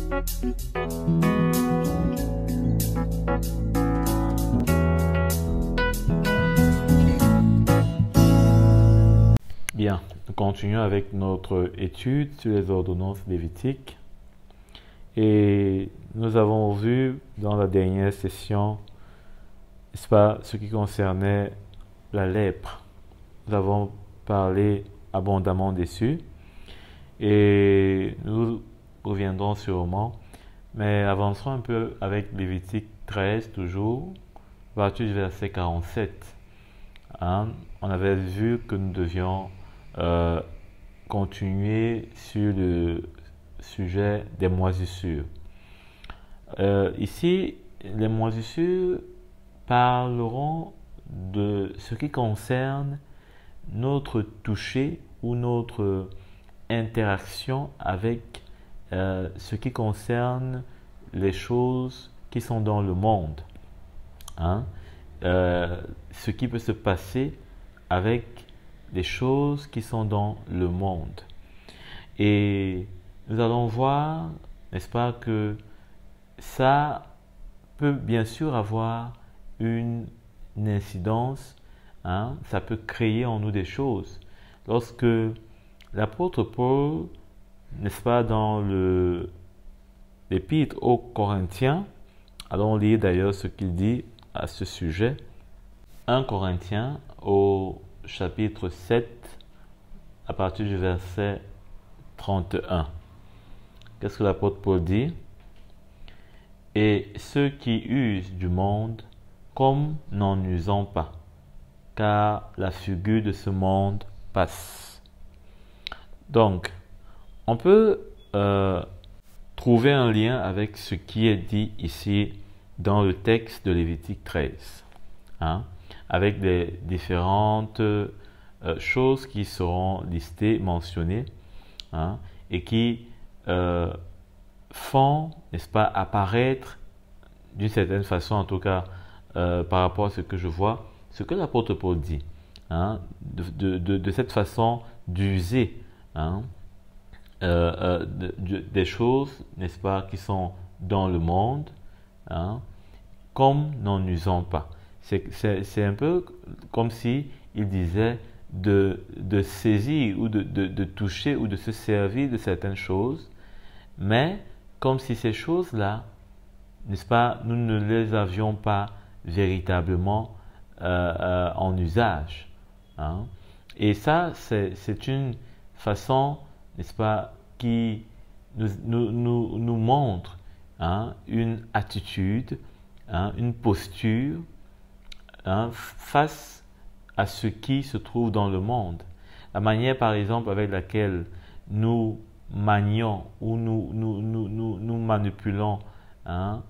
Bien, nous continuons avec notre étude sur les ordonnances lévitiques. Et nous avons vu dans la dernière session, n'est-ce pas, ce qui concernait la lèpre. Nous avons parlé abondamment dessus et nous reviendrons sûrement, mais avançons un peu avec Lévitique 13 toujours, à partir du verset 47. On avait vu que nous devions continuer sur le sujet des moisissures. Ici, les moisissures parleront de ce qui concerne notre toucher ou notre interaction avec ce qui concerne les choses qui sont dans le monde. Ce qui peut se passer avec les choses qui sont dans le monde. Et nous allons voir, n'est-ce pas, que ça peut bien sûr avoir une incidence, ça peut créer en nous des choses. Lorsque l'apôtre Paul, n'est-ce pas, dans l'épître aux Corinthiens, allons lire d'ailleurs ce qu'il dit à ce sujet. 1 Corinthiens au chapitre 7, à partir du verset 31. Qu'est-ce que l'apôtre Paul dit? Et ceux qui usent du monde, comme n'en usant pas, car la figure de ce monde passe. Donc, on peut trouver un lien avec ce qui est dit ici dans le texte de Lévitique 13, avec les différentes choses qui seront listées, mentionnées, et qui font, n'est-ce pas, apparaître d'une certaine façon, en tout cas par rapport à ce que je vois, ce que l'apôtre Paul dit, de cette façon d'user des choses, n'est-ce pas, qui sont dans le monde, comme n'en usant pas. C'est un peu comme si il disait de saisir ou de toucher ou de se servir de certaines choses, mais comme si ces choses-là, n'est-ce pas, nous ne les avions pas véritablement en usage. Et ça, c'est une façon, n'est-ce pas, qui nous montre une attitude, une posture face à ce qui se trouve dans le monde. La manière, par exemple, avec laquelle nous manions ou nous manipulons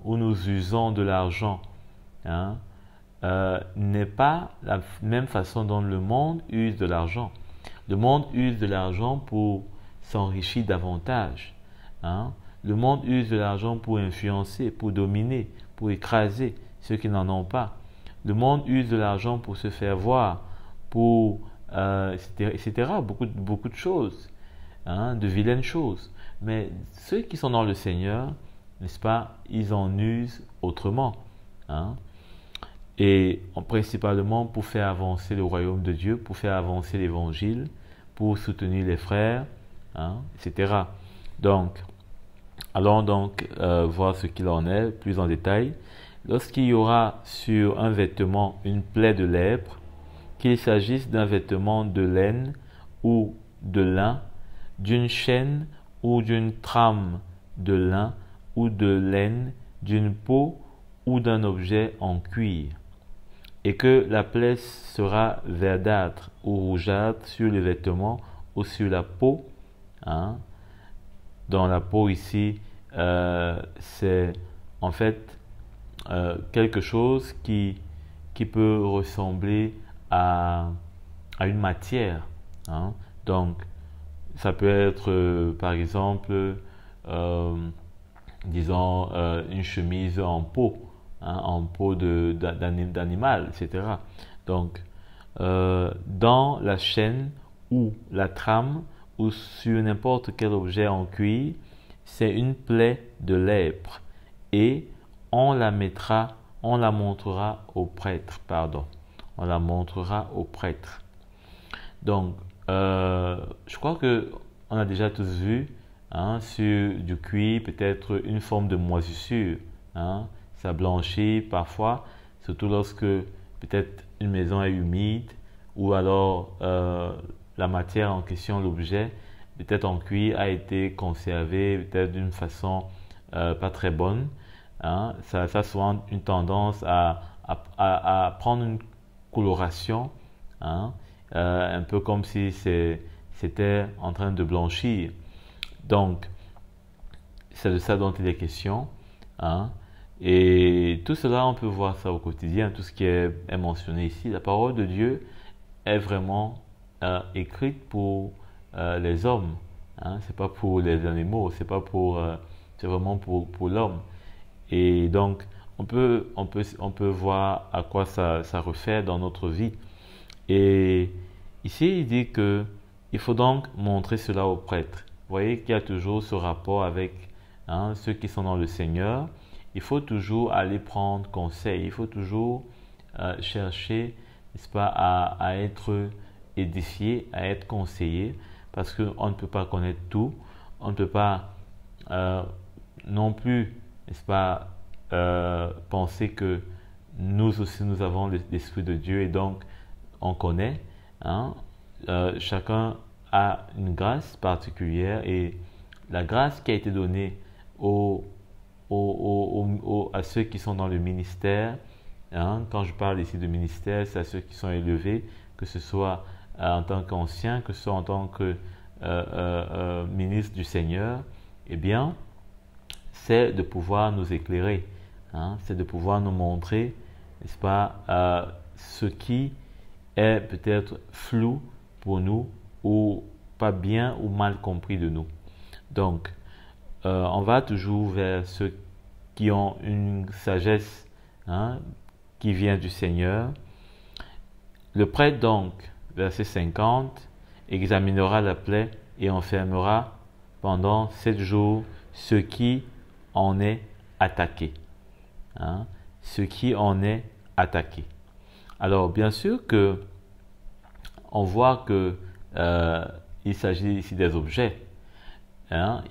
ou nous usons de l'argent n'est pas la même façon dont le monde use de l'argent. Le monde use de l'argent pour s'enrichir davantage. Le monde use de l'argent pour influencer, pour dominer, pour écraser ceux qui n'en ont pas. Le monde use de l'argent pour se faire voir, pour etc. Beaucoup de choses, de vilaines choses. Mais ceux qui sont dans le Seigneur, n'est-ce pas, ils en usent autrement. Et principalement pour faire avancer le royaume de Dieu, pour faire avancer l'évangile, pour soutenir les frères, etc. Donc, allons donc voir ce qu'il en est plus en détail. Lorsqu'il y aura sur un vêtement une plaie de lèpre, qu'il s'agisse d'un vêtement de laine ou de lin, d'une chaîne ou d'une trame de lin ou de laine, d'une peau ou d'un objet en cuir, et que la plaie sera verdâtre ou rougeâtre sur le vêtement ou sur la peau. Dans la peau ici, c'est en fait quelque chose qui peut ressembler à une matière. Donc, ça peut être, par exemple, disons, une chemise en peau, d'animal, etc. Donc, dans la chaîne ou la trame ou sur n'importe quel objet en cuir, c'est une plaie de lèpre et on la montrera au prêtre, pardon. On la montrera au prêtre. Donc, je crois que on a déjà tous vu sur du cuir, peut-être une forme de moisissure. Ça blanchit parfois, surtout lorsque peut-être une maison est humide ou alors la matière en question, l'objet, peut-être en cuir, a été conservé peut-être d'une façon pas très bonne. Ça a souvent une tendance à prendre une coloration, un peu comme si c'était en train de blanchir. Donc, c'est de ça dont il est question. Et tout cela, on peut voir ça au quotidien, tout ce qui est mentionné ici. La parole de Dieu est vraiment écrite pour les hommes. C'est pas pour les animaux, c'est vraiment pour l'homme. Et donc, on peut voir à quoi ça refait dans notre vie. Et ici, il dit que il faut donc montrer cela au prêtre. Vous voyez qu'il y a toujours ce rapport avec ceux qui sont dans le Seigneur. Il faut toujours aller prendre conseil. Il faut toujours chercher, n'est-ce pas, à être édifié, à être conseillé, parce qu'on ne peut pas connaître tout. On ne peut pas non plus, n'est-ce pas, penser que nous aussi nous avons l'Esprit de Dieu et donc on connaît. Chacun a une grâce particulière et la grâce qui a été donnée à ceux qui sont dans le ministère. Quand je parle ici de ministère, c'est à ceux qui sont élevés, que ce soit en tant qu'anciens, que ce soit en tant que ministre du Seigneur. Eh bien, c'est de pouvoir nous éclairer, c'est de pouvoir nous montrer, n'est-ce pas, ce qui est peut-être flou pour nous ou pas bien ou mal compris de nous. Donc, on va toujours vers ceux qui ont une sagesse qui vient du Seigneur. Le prêtre donc, verset 50, examinera la plaie et enfermera pendant 7 jours ce qui en est attaqué. Ce qui en est attaqué. Alors, bien sûr que on voit que il s'agit ici des objets.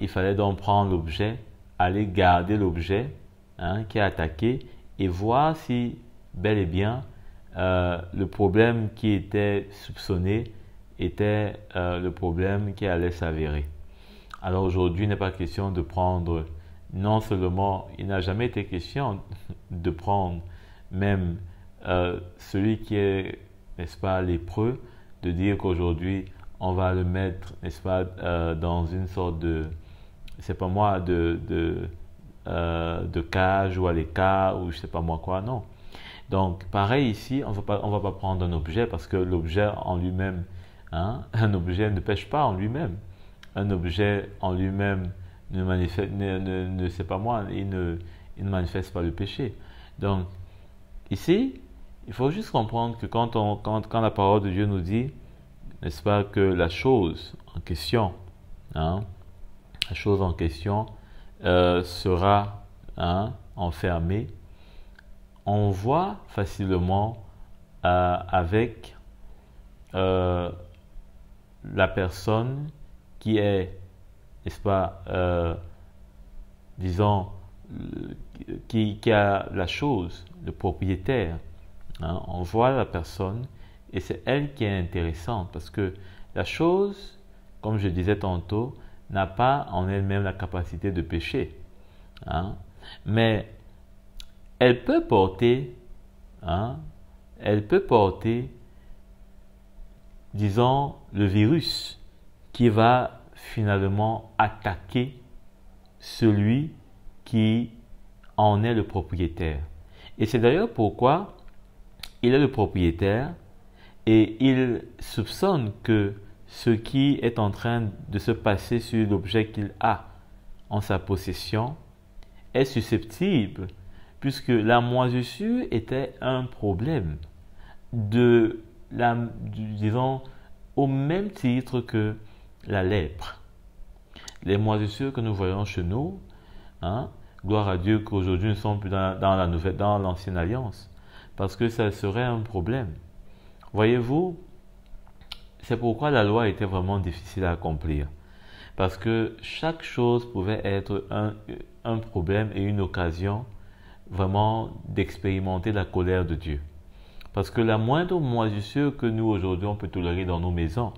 Il fallait donc prendre l'objet, aller garder l'objet qui est attaqué et voir si bel et bien le problème qui était soupçonné était le problème qui allait s'avérer. Alors aujourd'hui, il n'est pas question de prendre, non seulement, il n'a jamais été question de prendre même celui qui est, n'est-ce pas, lépreux, de dire qu'aujourd'hui, on va le mettre, n'est-ce pas, dans une sorte de, c'est pas moi, de cage ou à l'écart ou je sais pas moi quoi, non. Donc, pareil ici, on va pas prendre un objet parce que l'objet en lui-même, un objet ne pêche pas en lui-même. Un objet en lui-même ne manifeste, ne c'est pas moi, il ne manifeste pas le péché. Donc, ici, il faut juste comprendre que quand la parole de Dieu nous dit, n'est-ce pas, que la chose en question, sera enfermée, on voit facilement avec la personne qui est, n'est-ce pas, disons, qui a la chose, le propriétaire. On voit la personne et c'est elle qui est intéressante parce que la chose, comme je disais tantôt, n'a pas en elle-même la capacité de pécher. Mais elle peut porter, disons, le virus qui va finalement attaquer celui qui en est le propriétaire. Et c'est d'ailleurs pourquoi il est le propriétaire et il soupçonne que ce qui est en train de se passer sur l'objet qu'il a en sa possession est susceptible, puisque la moisissure était un problème disons, au même titre que la lèpre. Les moisissures que nous voyons chez nous, hein, gloire à Dieu qu'aujourd'hui nous ne sommes plus dans l'ancienne alliance, parce que ça serait un problème. Voyez-vous, c'est pourquoi la loi était vraiment difficile à accomplir. Parce que chaque chose pouvait être un problème et une occasion vraiment d'expérimenter la colère de Dieu. Parce que la moindre moisissure que nous aujourd'hui on peut tolérer dans nos maisons,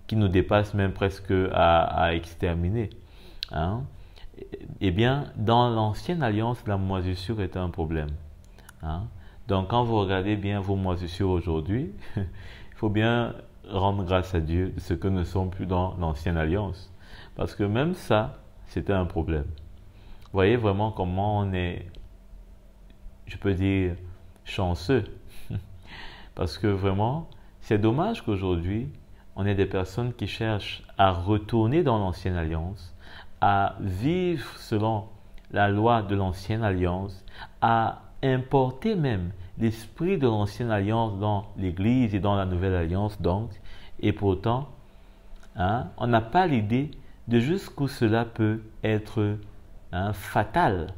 qui nous dépasse même presque à exterminer, hein, eh bien, dans l'ancienne alliance, la moisissure était un problème. Hein. Donc, quand vous regardez bien vos moisissures aujourd'hui, il faut bien rendre grâce à Dieu de ce que nous ne sommes plus dans l'ancienne alliance. Parce que même ça, c'était un problème. Vous voyez vraiment comment on est, je peux dire, chanceux. Parce que vraiment, c'est dommage qu'aujourd'hui, on ait des personnes qui cherchent à retourner dans l'ancienne alliance, à vivre selon la loi de l'ancienne alliance, à importer même l'esprit de l'ancienne alliance dans l'Église et dans la nouvelle alliance donc, et pourtant, hein, on n'a pas l'idée de jusqu'où cela peut être fatal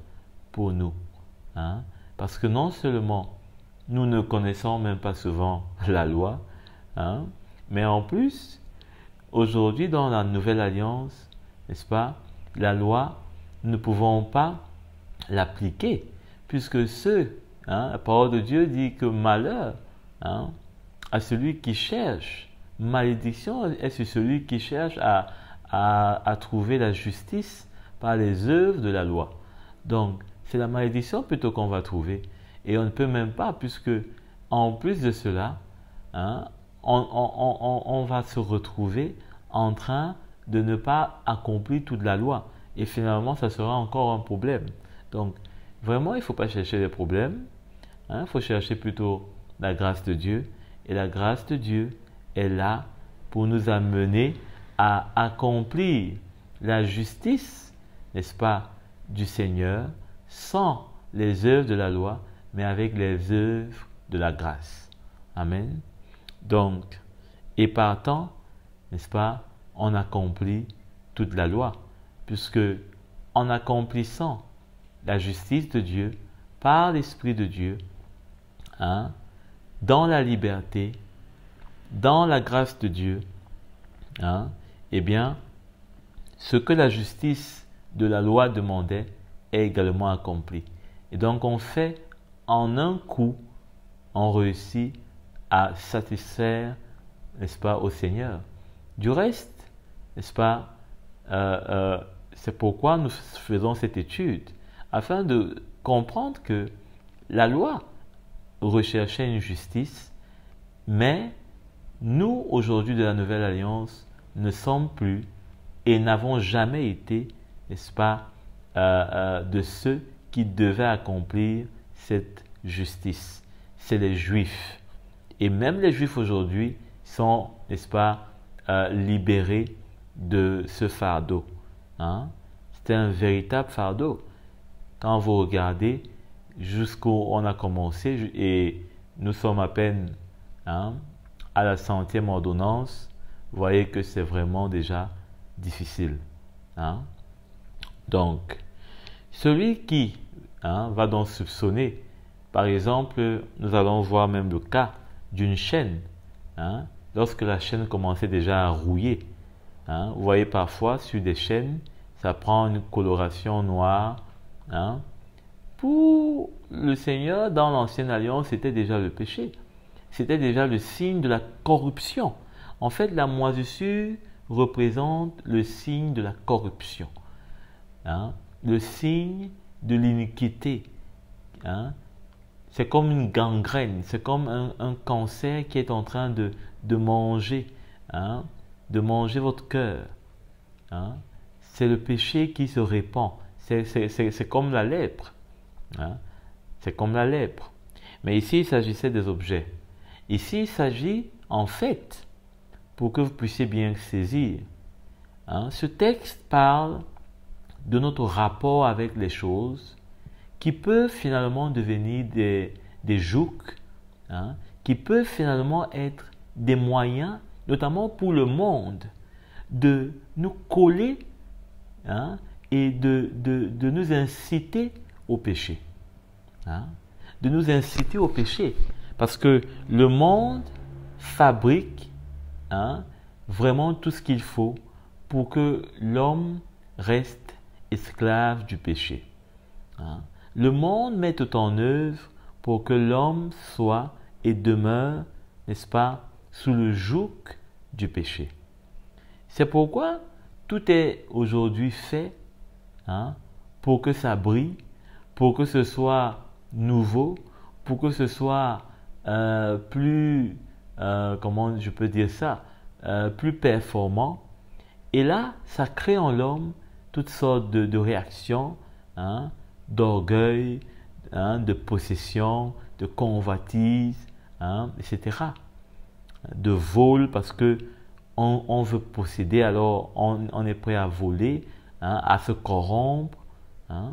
pour nous. Hein, parce que non seulement nous ne connaissons même pas souvent la loi, hein, mais en plus, aujourd'hui dans la nouvelle alliance, n'est-ce pas, la loi, nous ne pouvons pas l'appliquer, puisque la parole de Dieu dit que malheur à celui qui cherche, malédiction est sur celui qui cherche à trouver la justice par les œuvres de la loi. Donc, c'est la malédiction plutôt qu'on va trouver. Et on ne peut même pas, puisque en plus de cela, on va se retrouver en train de ne pas accomplir toute la loi. Et finalement, ça sera encore un problème. Donc, vraiment, il ne faut pas chercher les problèmes. Il faut chercher plutôt la grâce de Dieu. Et la grâce de Dieu est là pour nous amener à accomplir la justice, n'est-ce pas, du Seigneur, sans les œuvres de la loi, mais avec les œuvres de la grâce. Amen. Donc, et partant, n'est-ce pas, on accomplit toute la loi, puisque en accomplissant la justice de Dieu par l'Esprit de Dieu, dans la liberté, dans la grâce de Dieu, eh bien, ce que la justice de la loi demandait est également accompli. Et donc, on fait en un coup, on réussit à satisfaire, n'est-ce pas, au Seigneur. Du reste, n'est-ce pas, c'est pourquoi nous faisons cette étude, afin de comprendre que la loi recherchait une justice, mais nous, aujourd'hui de la Nouvelle Alliance, ne sommes plus et n'avons jamais été, n'est-ce pas, de ceux qui devaient accomplir cette justice. C'est les Juifs. Et même les Juifs aujourd'hui sont, n'est-ce pas, libérés de ce fardeau. C'était un véritable fardeau. Quand vous regardez jusqu'où on a commencé, et nous sommes à peine à la 100e ordonnance, vous voyez que c'est vraiment déjà difficile. Donc, celui qui va donc soupçonner, par exemple, nous allons voir même le cas d'une chaîne, lorsque la chaîne commençait déjà à rouiller. Vous voyez parfois sur des chaînes, ça prend une coloration noire. Pour le Seigneur, dans l'ancienne alliance, c'était déjà le péché. C'était déjà le signe de la corruption. En fait, la moisissure représente le signe de la corruption. Le signe de l'iniquité. C'est comme une gangrène, c'est comme un cancer qui est en train de manger, de manger votre cœur. C'est le péché qui se répand. C'est comme la lèpre. C'est comme la lèpre. Mais ici, il s'agissait des objets. Ici, il s'agit, en fait, pour que vous puissiez bien saisir, ce texte parle de notre rapport avec les choses qui peuvent finalement devenir des jougs, qui peuvent finalement être des moyens, notamment pour le monde, de nous coller hein, et de nous inciter au péché. Hein, de nous inciter au péché. Parce que le monde fabrique, hein, vraiment tout ce qu'il faut pour que l'homme reste esclave du péché. Hein. Le monde met tout en œuvre pour que l'homme soit et demeure, n'est-ce pas, sous le joug du péché. C'est pourquoi tout est aujourd'hui fait, hein, pour que ça brille, pour que ce soit nouveau, pour que ce soit plus, comment je peux dire ça, plus performant. Et là, ça crée en l'homme toutes sortes de réactions, hein, d'orgueil, hein, de possession, de convoitise, hein, etc. De vol, parce que on veut posséder, alors on est prêt à voler, hein, à se corrompre, hein,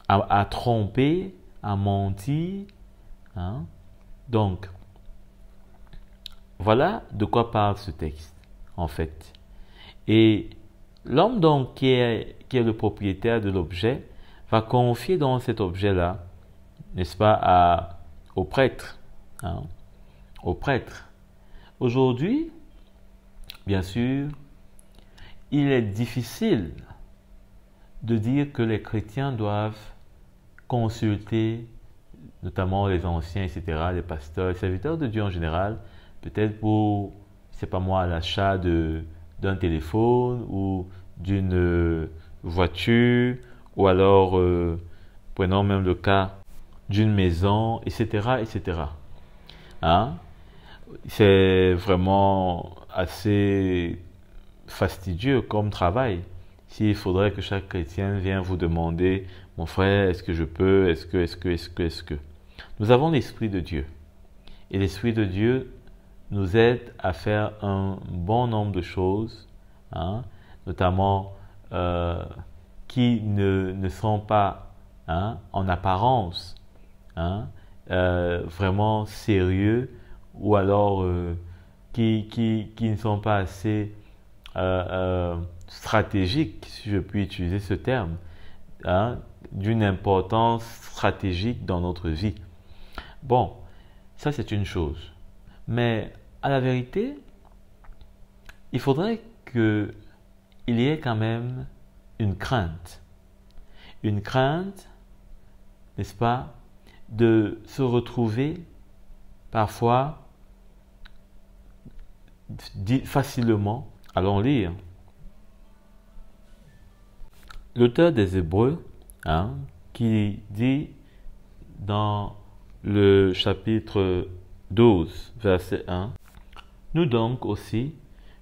à tromper, à mentir. Hein. Donc, voilà de quoi parle ce texte, en fait. Et l'homme donc qui est le propriétaire de l'objet va confier dans cet objet-là, n'est-ce pas, au prêtre. Hein, au prêtre. Aujourd'hui, bien sûr, il est difficile de dire que les chrétiens doivent consulter, notamment les anciens, etc., les pasteurs, les serviteurs de Dieu en général, peut-être pour, je sais pas moi, l'achat d'un téléphone ou d'une voiture, ou alors, prenons même le cas d'une maison, etc., etc. Hein? C'est vraiment assez fastidieux comme travail. S'il faudrait que chaque chrétien vienne vous demander, mon frère, est-ce que je peux, est-ce que. Nous avons l'Esprit de Dieu. Et l'Esprit de Dieu nous aide à faire un bon nombre de choses, hein, notamment qui ne sont pas, hein, en apparence, hein, vraiment sérieux, ou alors qui ne sont pas assez stratégiques, si je puis utiliser ce terme, hein, d'une importance stratégique dans notre vie. Bon, ça c'est une chose. Mais à la vérité, il faudrait qu'il y ait quand même une crainte. Une crainte, n'est-ce pas, de se retrouver parfois facilement. Allons lire. L'auteur des Hébreux, hein, qui dit dans le chapitre 12, verset 1, « Nous donc aussi,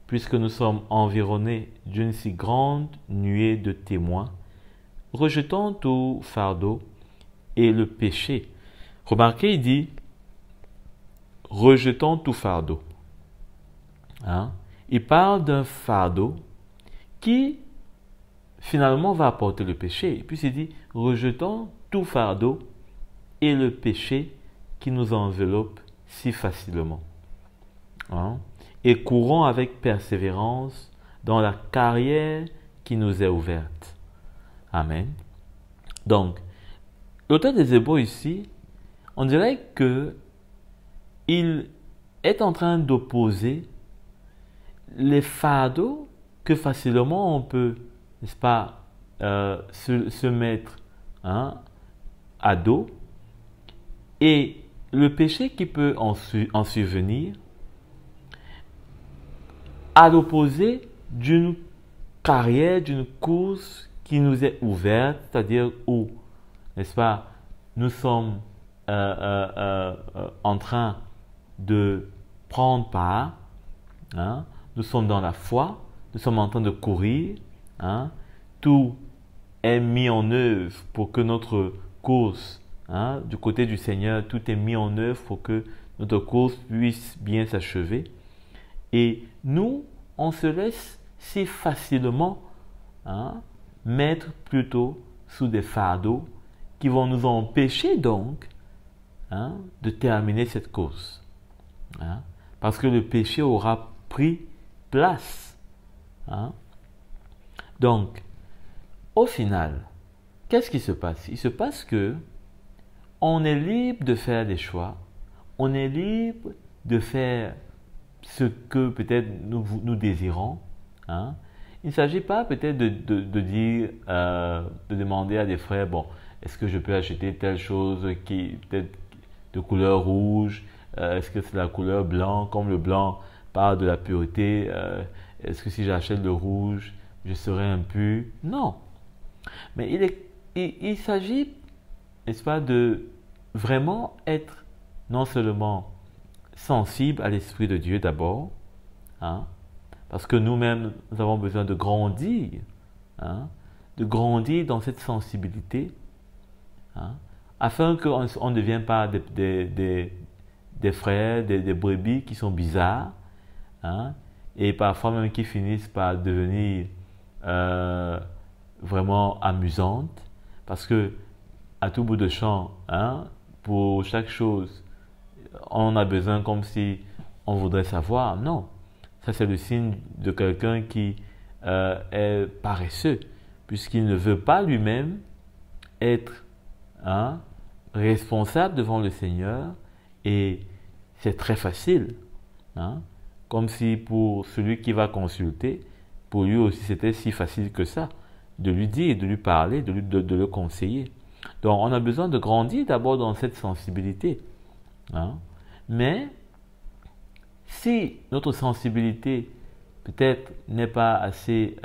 puisque nous sommes environnés d'une si grande nuée de témoins, rejetons tout fardeau et le péché. » Remarquez, il dit, « Rejetons tout fardeau. » Hein? Il parle d'un fardeau qui finalement va apporter le péché. Et puis il dit, rejetons tout fardeau et le péché qui nous enveloppe si facilement. Hein? Et courons avec persévérance dans la carrière qui nous est ouverte. Amen. Donc, l'auteur des Hébreux ici, on dirait que il est en train d'opposer les fardeaux que facilement on peut, n'est-ce pas, se mettre, hein, à dos, et le péché qui peut en survenir, à l'opposé d'une carrière, d'une course qui nous est ouverte, c'est-à-dire où, n'est-ce pas, nous sommes en train de prendre part, hein, nous sommes dans la foi, nous sommes en train de courir, hein, tout est mis en œuvre pour que notre course, hein, du côté du Seigneur, tout est mis en œuvre pour que notre course puisse bien s'achever. Et nous, on se laisse si facilement, hein, mettre plutôt sous des fardeaux qui vont nous empêcher donc, hein, de terminer cette course. Hein, parce que le péché aura pris place. Hein. Donc, au final, qu'est-ce qui se passe? Il se passe que on est libre de faire des choix, on est libre de faire ce que peut-être nous désirons. Hein. Il ne s'agit pas peut-être de dire, de demander à des frères, bon, est-ce que je peux acheter telle chose qui peut-être de couleur rouge, est-ce que c'est la couleur blanc, comme le blanc parle de la pureté, est-ce que si j'achète le rouge, je serai impur? Non. Mais il s'agit, n'est-ce pas, de vraiment être non seulement sensible à l'Esprit de Dieu d'abord, hein, parce que nous-mêmes, nous avons besoin de grandir, hein, de grandir dans cette sensibilité, hein, afin qu'on ne devienne pas des frères, des brebis qui sont bizarres, hein, et parfois même qui finissent par devenir vraiment amusantes, parce que à tout bout de champ, hein, pour chaque chose, on a besoin comme si on voudrait savoir. Non, ça c'est le signe de quelqu'un qui est paresseux, puisqu'il ne veut pas lui-même être, hein, responsable devant le Seigneur, et c'est très facile, hein, comme si pour celui qui va consulter, pour lui aussi c'était si facile que ça, de lui dire, de lui parler, de le conseiller. Donc on a besoin de grandir d'abord dans cette sensibilité. Hein. Mais si notre sensibilité peut-être n'est pas assez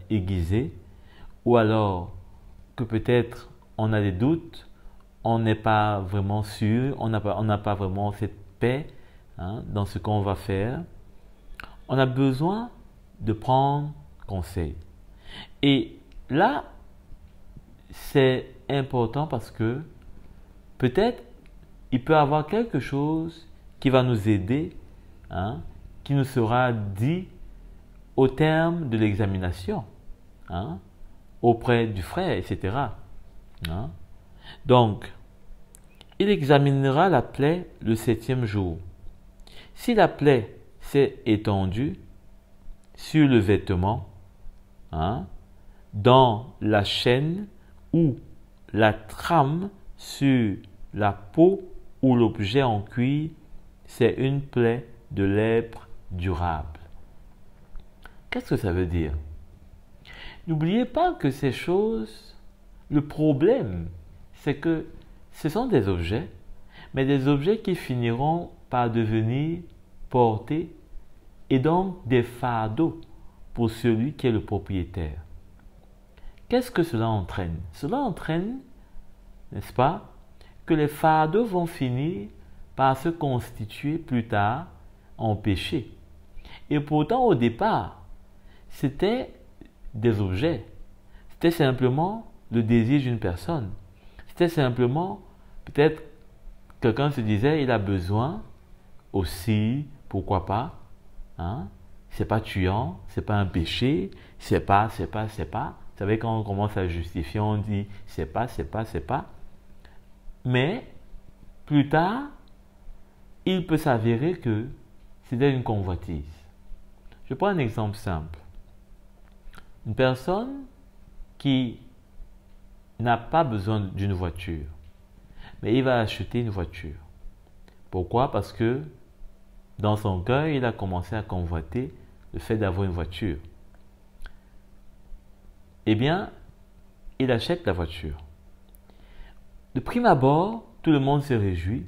aiguisée, ou alors que peut-être on a des doutes, on n'est pas vraiment sûr, on n'a pas vraiment cette paix, hein, dans ce qu'on va faire, on a besoin de prendre conseil. Et là, c'est important parce que peut-être il peut y avoir quelque chose qui va nous aider, hein, qui nous sera dit au terme de l'examination, hein, auprès du frère, etc. Hein. Donc, il examinera la plaie le 7e jour. Si la plaie s'est étendue sur le vêtement, hein, dans la chaîne ou la trame sur la peau ou l'objet en cuir, c'est une plaie de lèpre durable. Qu'est-ce que ça veut dire? N'oubliez pas que ces choses, le problème, c'est que ce sont des objets, mais des objets qui finiront par devenir portés et donc des fardeaux pour celui qui est le propriétaire. Qu'est-ce que cela entraîne? Cela entraîne, n'est-ce pas, que les fardeaux vont finir par se constituer plus tard en péché. Et pourtant, au départ, c'était des objets. C'était simplement le désir d'une personne. C'était simplement, peut-être, quelqu'un se disait, il a besoin aussi, pourquoi pas, hein? C'est pas tuant, c'est pas un péché, c'est pas. Vous savez, quand on commence à justifier, on dit c'est pas. Mais plus tard, il peut s'avérer que c'était une convoitise. Je prends un exemple simple. Une personne qui n'a pas besoin d'une voiture, mais il va acheter une voiture. Pourquoi? Parce que dans son cœur, il a commencé à convoiter le fait d'avoir une voiture. Eh bien, il achète la voiture. De prime abord, tout le monde se réjouit.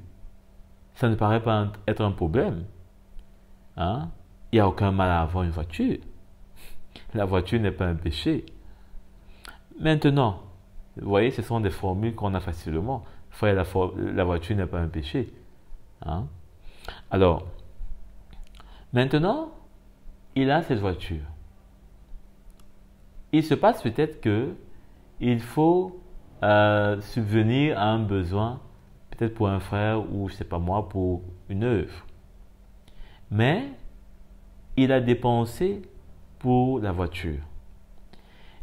Ça ne paraît pas être un problème. Hein? Il n'y a aucun mal à avoir une voiture. La voiture n'est pas un péché. Maintenant, vous voyez, ce sont des formules qu'on a facilement. Frère, la voiture n'est pas un péché. Hein? Alors, maintenant, il a cette voiture. Il se passe peut-être qu'il faut subvenir à un besoin, peut-être pour un frère ou, je ne sais pas moi, pour une œuvre. Mais il a dépensé pour la voiture.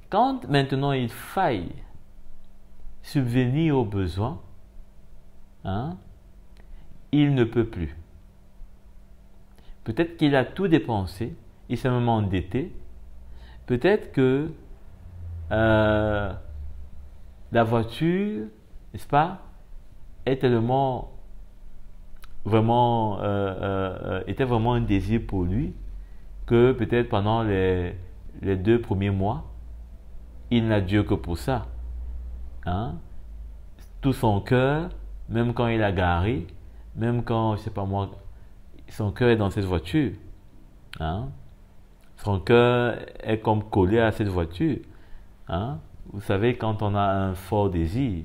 Quand maintenant il faille subvenir aux besoins, hein, il ne peut plus. Peut-être qu'il a tout dépensé, il s'est même endetté. Peut-être que la voiture, n'est-ce pas, est tellement vraiment était vraiment un désir pour lui que peut-être pendant les 2 premiers mois, il n'a Dieu que pour ça. Hein? Tout son cœur, même quand il a garé, même quand, je sais pas moi, son cœur est dans cette voiture. Hein? Son cœur est comme collé à cette voiture. Hein? Vous savez, quand on a un fort désir,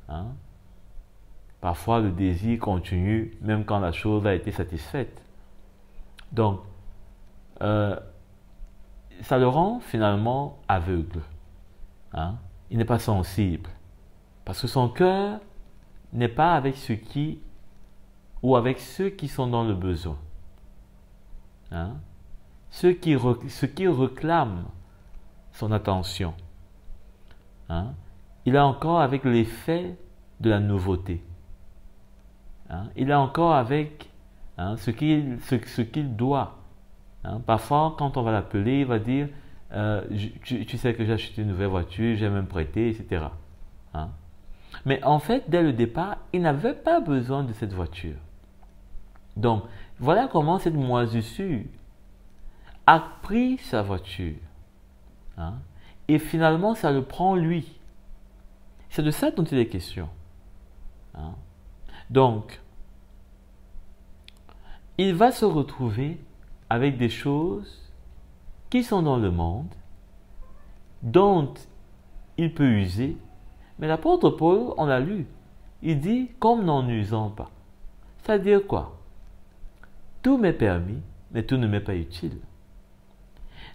hein? Parfois le désir continue même quand la chose a été satisfaite. Donc, ça le rend finalement aveugle. Hein? Il n'est pas sensible. Parce que son cœur n'est pas avec ceux qui sont dans le besoin. Hein? Ceux qui réclament son attention. Hein? Il est encore avec l'effet de la nouveauté. Hein? Il est encore avec ce qu'il doit. Hein? Parfois, quand on va l'appeler, il va dire tu sais que j'ai acheté une nouvelle voiture, j'ai même prêté, etc. Hein? Mais en fait, dès le départ, il n'avait pas besoin de cette voiture. Donc, voilà comment cette moisissure a pris sa voiture. Hein? Et finalement, ça le prend lui. C'est de ça dont il est question. Hein? Donc, il va se retrouver avec des choses qui sont dans le monde, dont il peut user. Mais l'apôtre Paul, on l'a lu, il dit « comme n'en usant pas ». C'est-à-dire quoi? Tout m'est permis, mais tout ne m'est pas utile.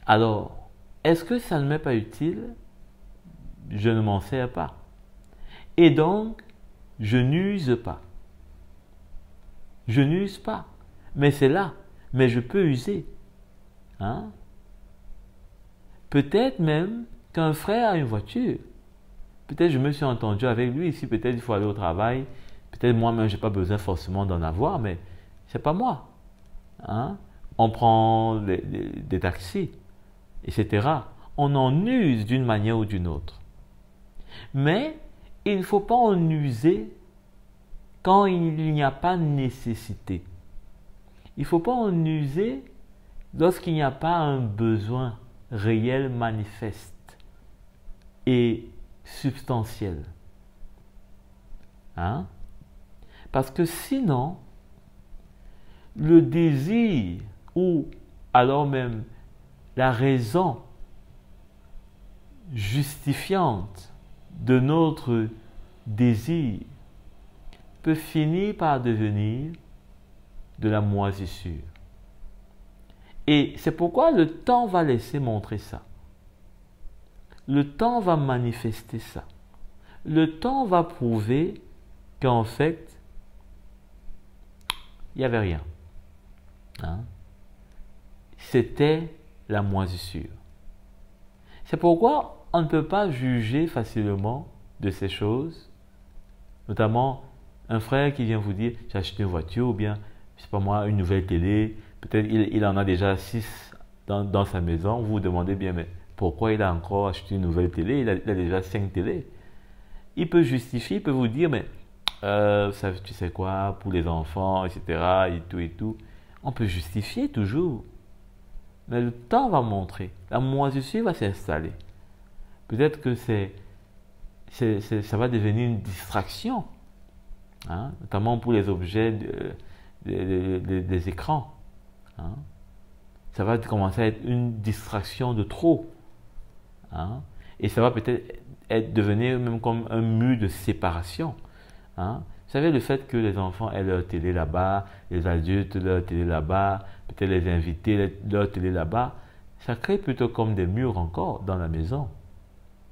Alors, est-ce que ça ne m'est pas utile? Je ne m'en sers pas. Et donc, je n'use pas. Je n'use pas. Mais c'est là. Mais je peux user. Hein? Peut-être même qu'un frère a une voiture. Peut-être je me suis entendu avec lui. Si peut-être il faut aller au travail. Peut-être moi-même, je n'ai pas besoin forcément d'en avoir, mais c'est pas moi. Hein? On prend des taxis, etc. On en use d'une manière ou d'une autre. Mais il ne faut pas en user quand il n'y a pas nécessité. Il ne faut pas en user lorsqu'il n'y a pas un besoin réel, manifeste et substantiel. Hein? Parce que sinon, le désir ou alors même la raison justifiante de notre désir peut finir par devenir de la moisissure. Et c'est pourquoi le temps va laisser montrer ça. Le temps va manifester ça. Le temps va prouver qu'en fait, il n'y avait rien. Hein? C'était la moisissure. C'est pourquoi on ne peut pas juger facilement de ces choses, notamment un frère qui vient vous dire j'ai acheté une voiture ou bien, je sais pas moi, une nouvelle télé, peut-être il en a déjà 6 dans sa maison, vous vous demandez bien mais pourquoi il a encore acheté une nouvelle télé, il a déjà 5 télés. Il peut justifier, il peut vous dire mais ça, tu sais quoi, pour les enfants, etc. et tout. On peut justifier toujours. Mais le temps va montrer. La moisissure va s'installer. Peut-être que ça va devenir une distraction. Hein, notamment pour les objets des écrans. Hein. Ça va commencer à être une distraction de trop. Hein, et ça va peut-être devenir même comme un mur de séparation. Hein. Vous savez, le fait que les enfants aient leur télé là-bas, les adultes leur télé là-bas, peut-être les invités leur télé là-bas, ça crée plutôt comme des murs encore dans la maison.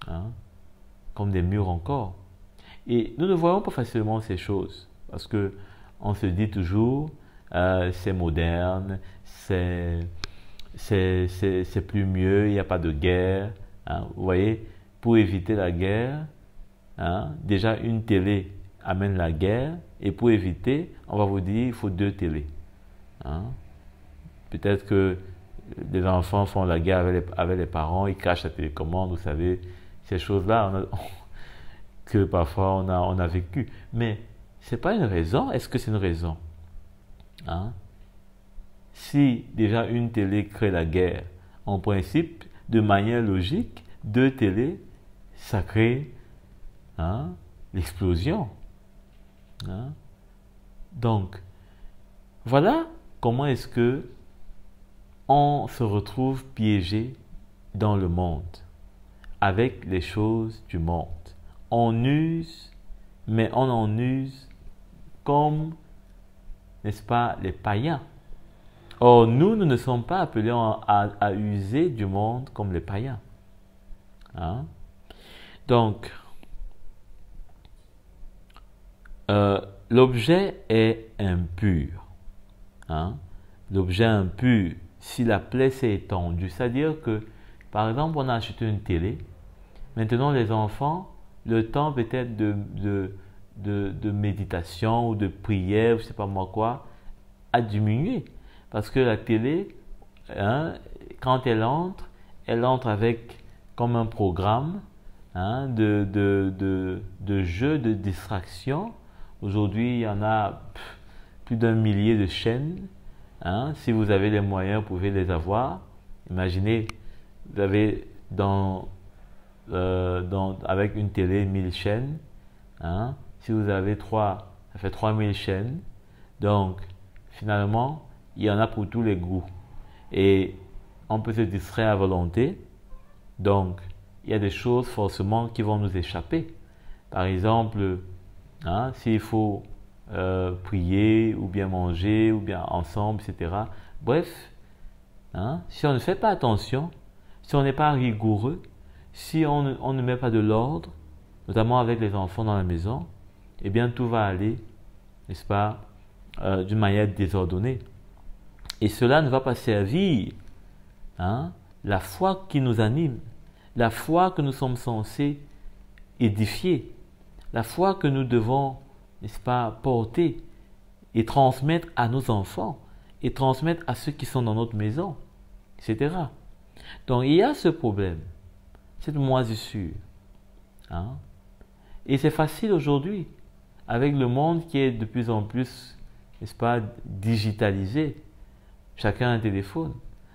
Hein? Comme des murs encore. Et nous ne voyons pas facilement ces choses parce que on se dit toujours c'est moderne, c'est plus mieux, il n'y a pas de guerre. Hein? Vous voyez, pour éviter la guerre, hein, déjà une télé amène la guerre et pour éviter, on va vous dire il faut 2 télés. Hein? Peut-être que les enfants font la guerre avec les parents, ils cachent la télécommande, vous savez, ces choses-là que parfois on a vécu. Mais c'est pas une raison. Est-ce que c'est une raison? Hein? Si déjà une télé crée la guerre, en principe, de manière logique, deux télés, ça crée l'explosion. Hein? Donc, voilà comment est-ce que on se retrouve piégé dans le monde avec les choses du monde. On use, mais on en use comme, n'est-ce pas, les païens. Or, nous ne sommes pas appelés à user du monde comme les païens. Hein? Donc, l'objet est impur. Hein? L'objet impur, si la plaie s'est étendue, c'est-à-dire que, par exemple, on a acheté une télé. Maintenant, les enfants, le temps peut-être de méditation ou de prière, je ne sais pas moi quoi, a diminué. Parce que la télé, quand elle entre avec comme un programme de jeux, de distraction. Aujourd'hui, il y en a plus d'un millier de chaînes. Si vous avez les moyens, vous pouvez les avoir. Imaginez, vous avez avec une télé 1000 chaînes. Si vous avez 3, ça fait 3000 chaînes. Donc, finalement, il y en a pour tous les goûts. Et on peut se distraire à volonté. Donc, il y a des choses forcément qui vont nous échapper. Par exemple, s'il faut prier, ou bien manger, ou bien ensemble, etc. Bref, si on ne fait pas attention, si on n'est pas rigoureux, si on ne met pas de l'ordre, notamment avec les enfants dans la maison, eh bien tout va aller, n'est-ce pas, d'une manière désordonnée. Et cela ne va pas servir la foi qui nous anime, la foi que nous sommes censés édifier, la foi que nous devons, n'est-ce pas, porter et transmettre à nos enfants et transmettre à ceux qui sont dans notre maison, etc. Donc il y a ce problème, cette moisissure. Et c'est facile aujourd'hui, avec le monde qui est de plus en plus, n'est-ce pas, digitalisé. Chacun a un téléphone.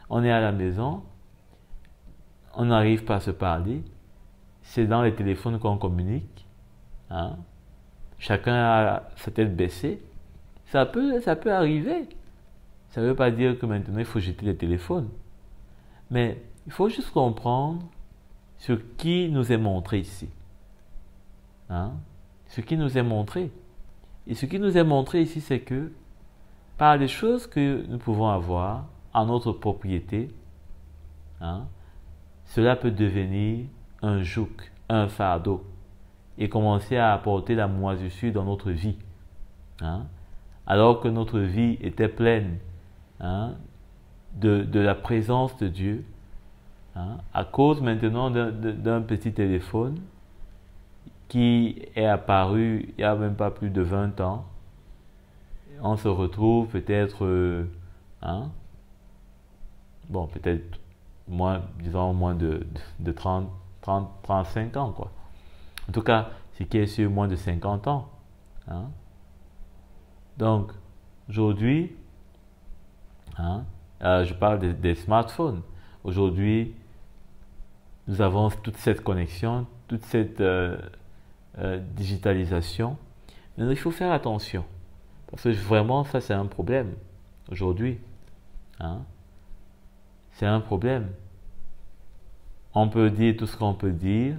On est à la maison, on n'arrive pas à se parler. C'est dans les téléphones qu'on communique. Chacun a sa tête baissée. Ça peut arriver. Ça ne veut pas dire que maintenant il faut jeter les téléphones. Mais il faut juste comprendre ce qui nous est montré ici. Ce qui nous est montré. Et ce qui nous est montré ici, c'est que par les choses que nous pouvons avoir en notre propriété, cela peut devenir un joug, un fardeau, et commencer à apporter la moisissure dans notre vie. Alors que notre vie était pleine de la présence de Dieu, à cause maintenant d'un petit téléphone qui est apparu il n'y a même pas plus de 20 ans, on se retrouve peut-être, peut-être moins, disons moins de 35 ans, quoi. En tout cas, ce qui est sur moins de 50 ans. Donc, aujourd'hui, je parle des smartphones. Aujourd'hui, nous avons toute cette connexion, toute cette digitalisation. Mais il faut faire attention. Parce que vraiment, ça, c'est un problème aujourd'hui. C'est un problème. On peut dire tout ce qu'on peut dire,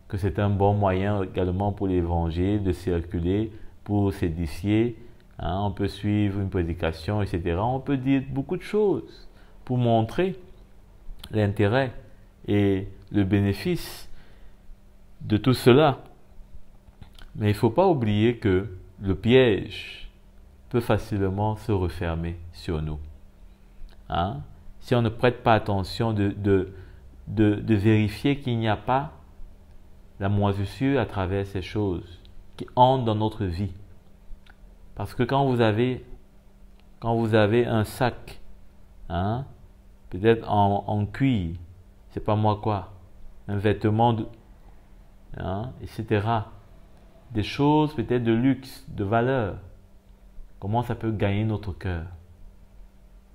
que c'est un bon moyen également pour l'évangile de circuler, pour s'édifier. On peut suivre une prédication, etc. On peut dire beaucoup de choses pour montrer l'intérêt et le bénéfice de tout cela. Mais il ne faut pas oublier que le piège peut facilement se refermer sur nous. Si on ne prête pas attention de vérifier qu'il n'y a pas la moisissure à travers ces choses qui entrent dans notre vie. Parce que quand vous avez un sac, peut-être en cuir, c'est pas moi quoi, un vêtement etc. Des choses peut-être de luxe, de valeur. Comment ça peut gagner notre cœur?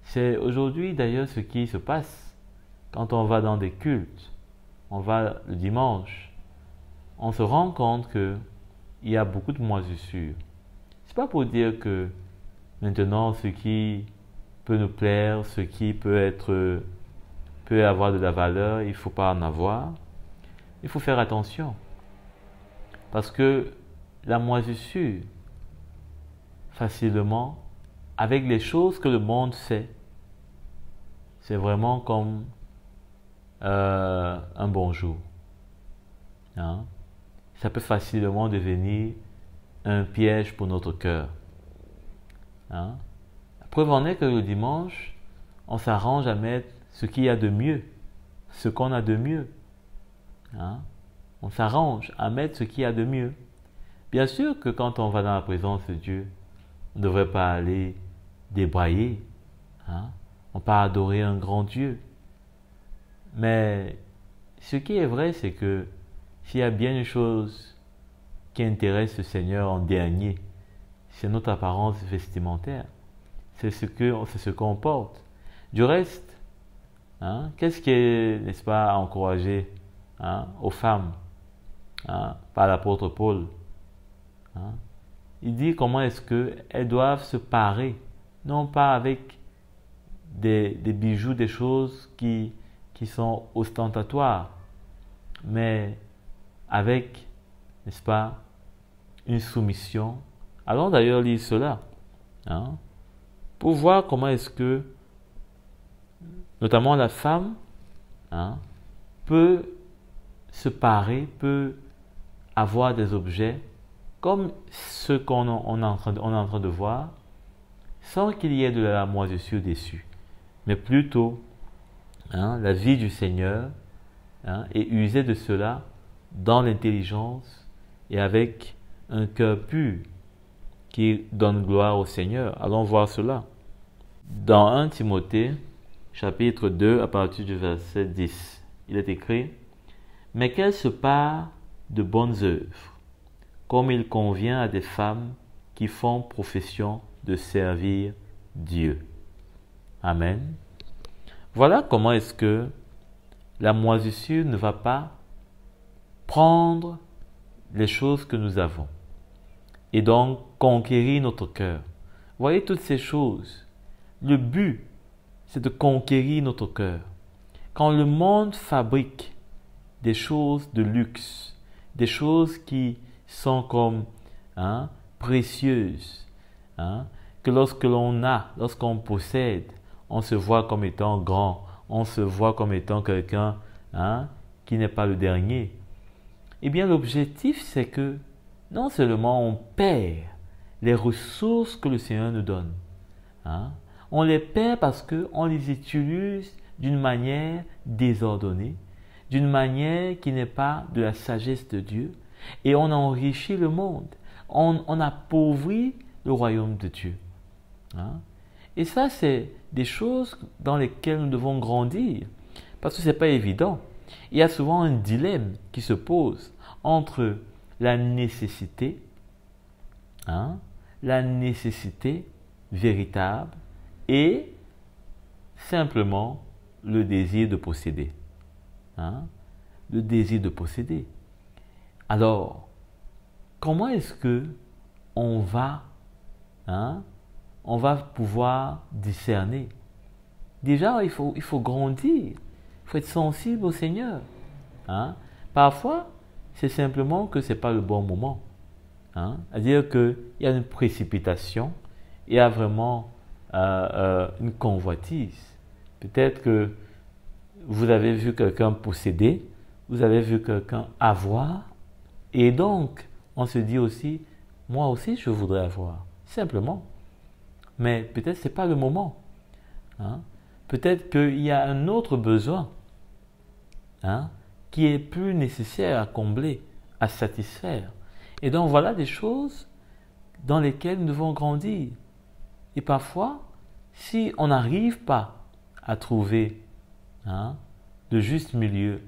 C'est aujourd'hui d'ailleurs ce qui se passe quand on va dans des cultes. On va le dimanche. On se rend compte qu'il y a beaucoup de moisissures. C'est pas pour dire que maintenant ce qui peut nous plaire, ce qui peut avoir de la valeur, il ne faut pas en avoir. Il faut faire attention. Parce que la moisissure, facilement, avec les choses que le monde fait, c'est vraiment comme un bonjour. Ça peut facilement devenir un piège pour notre cœur. La preuve en est que le dimanche, on s'arrange à mettre ce qu'il y a de mieux, ce qu'on a de mieux. On s'arrange à mettre ce qu'il y a de mieux. Bien sûr que quand on va dans la présence de Dieu, on ne devrait pas aller débrailler. On ne peut pas adorer un grand Dieu. Mais ce qui est vrai, c'est que s'il y a bien une chose qui intéresse le Seigneur en dernier, c'est notre apparence vestimentaire. C'est ce qu'on porte. Du reste, qu'est-ce qui est, n'est-ce pas, encouragé aux femmes par l'apôtre Paul? Il dit comment est-ce qu'elles doivent se parer, non pas avec des bijoux, des choses qui sont ostentatoires, mais avec, n'est-ce pas, une soumission. Allons d'ailleurs lire cela, pour voir comment est-ce que, notamment la femme, peut se parer, peut avoir des objets comme ceux qu'on est en train de voir, sans qu'il y ait de la moisissure dessus, mais plutôt la vie du Seigneur et user de cela dans l'intelligence et avec un cœur pur qui donne gloire au Seigneur. Allons voir cela. Dans 1 Timothée, chapitre 2, à partir du verset 10, il est écrit « Mais qu'elle se pare de bonnes œuvres, comme il convient à des femmes qui font profession de servir Dieu. » Amen. Voilà comment est-ce que la moisissure ne va pas prendre les choses que nous avons et donc conquérir notre cœur. Voyez toutes ces choses. Le but, c'est de conquérir notre cœur. Quand le monde fabrique des choses de luxe, des choses qui sont comme précieuses, que lorsqu'on possède, on se voit comme étant grand, on se voit comme étant quelqu'un qui n'est pas le dernier. Eh bien, l'objectif, c'est que non seulement on perd les ressources que le Seigneur nous donne, on les perd parce qu'on les utilise d'une manière désordonnée, d'une manière qui n'est pas de la sagesse de Dieu, et on enrichit le monde, on appauvrit le royaume de Dieu. Et ça, c'est des choses dans lesquelles nous devons grandir, parce que ce n'est pas évident. Il y a souvent un dilemme qui se pose entre la nécessité véritable et simplement le désir de posséder. Le désir de posséder. Alors, comment est-ce que on va pouvoir discerner? Déjà, il faut grandir. Il faut être sensible au Seigneur. Parfois, c'est simplement que ce n'est pas le bon moment. C'est-à-dire qu'il y a une précipitation, il y a vraiment une convoitise. Peut-être que vous avez vu quelqu'un posséder, vous avez vu quelqu'un avoir, et donc on se dit aussi, moi aussi je voudrais avoir, simplement. Mais peut-être que ce n'est pas le moment. Peut-être qu'il y a un autre besoin qui est plus nécessaire à combler, à satisfaire. Et donc voilà des choses dans lesquelles nous devons grandir. Et parfois, si on n'arrive pas à trouver le juste milieu,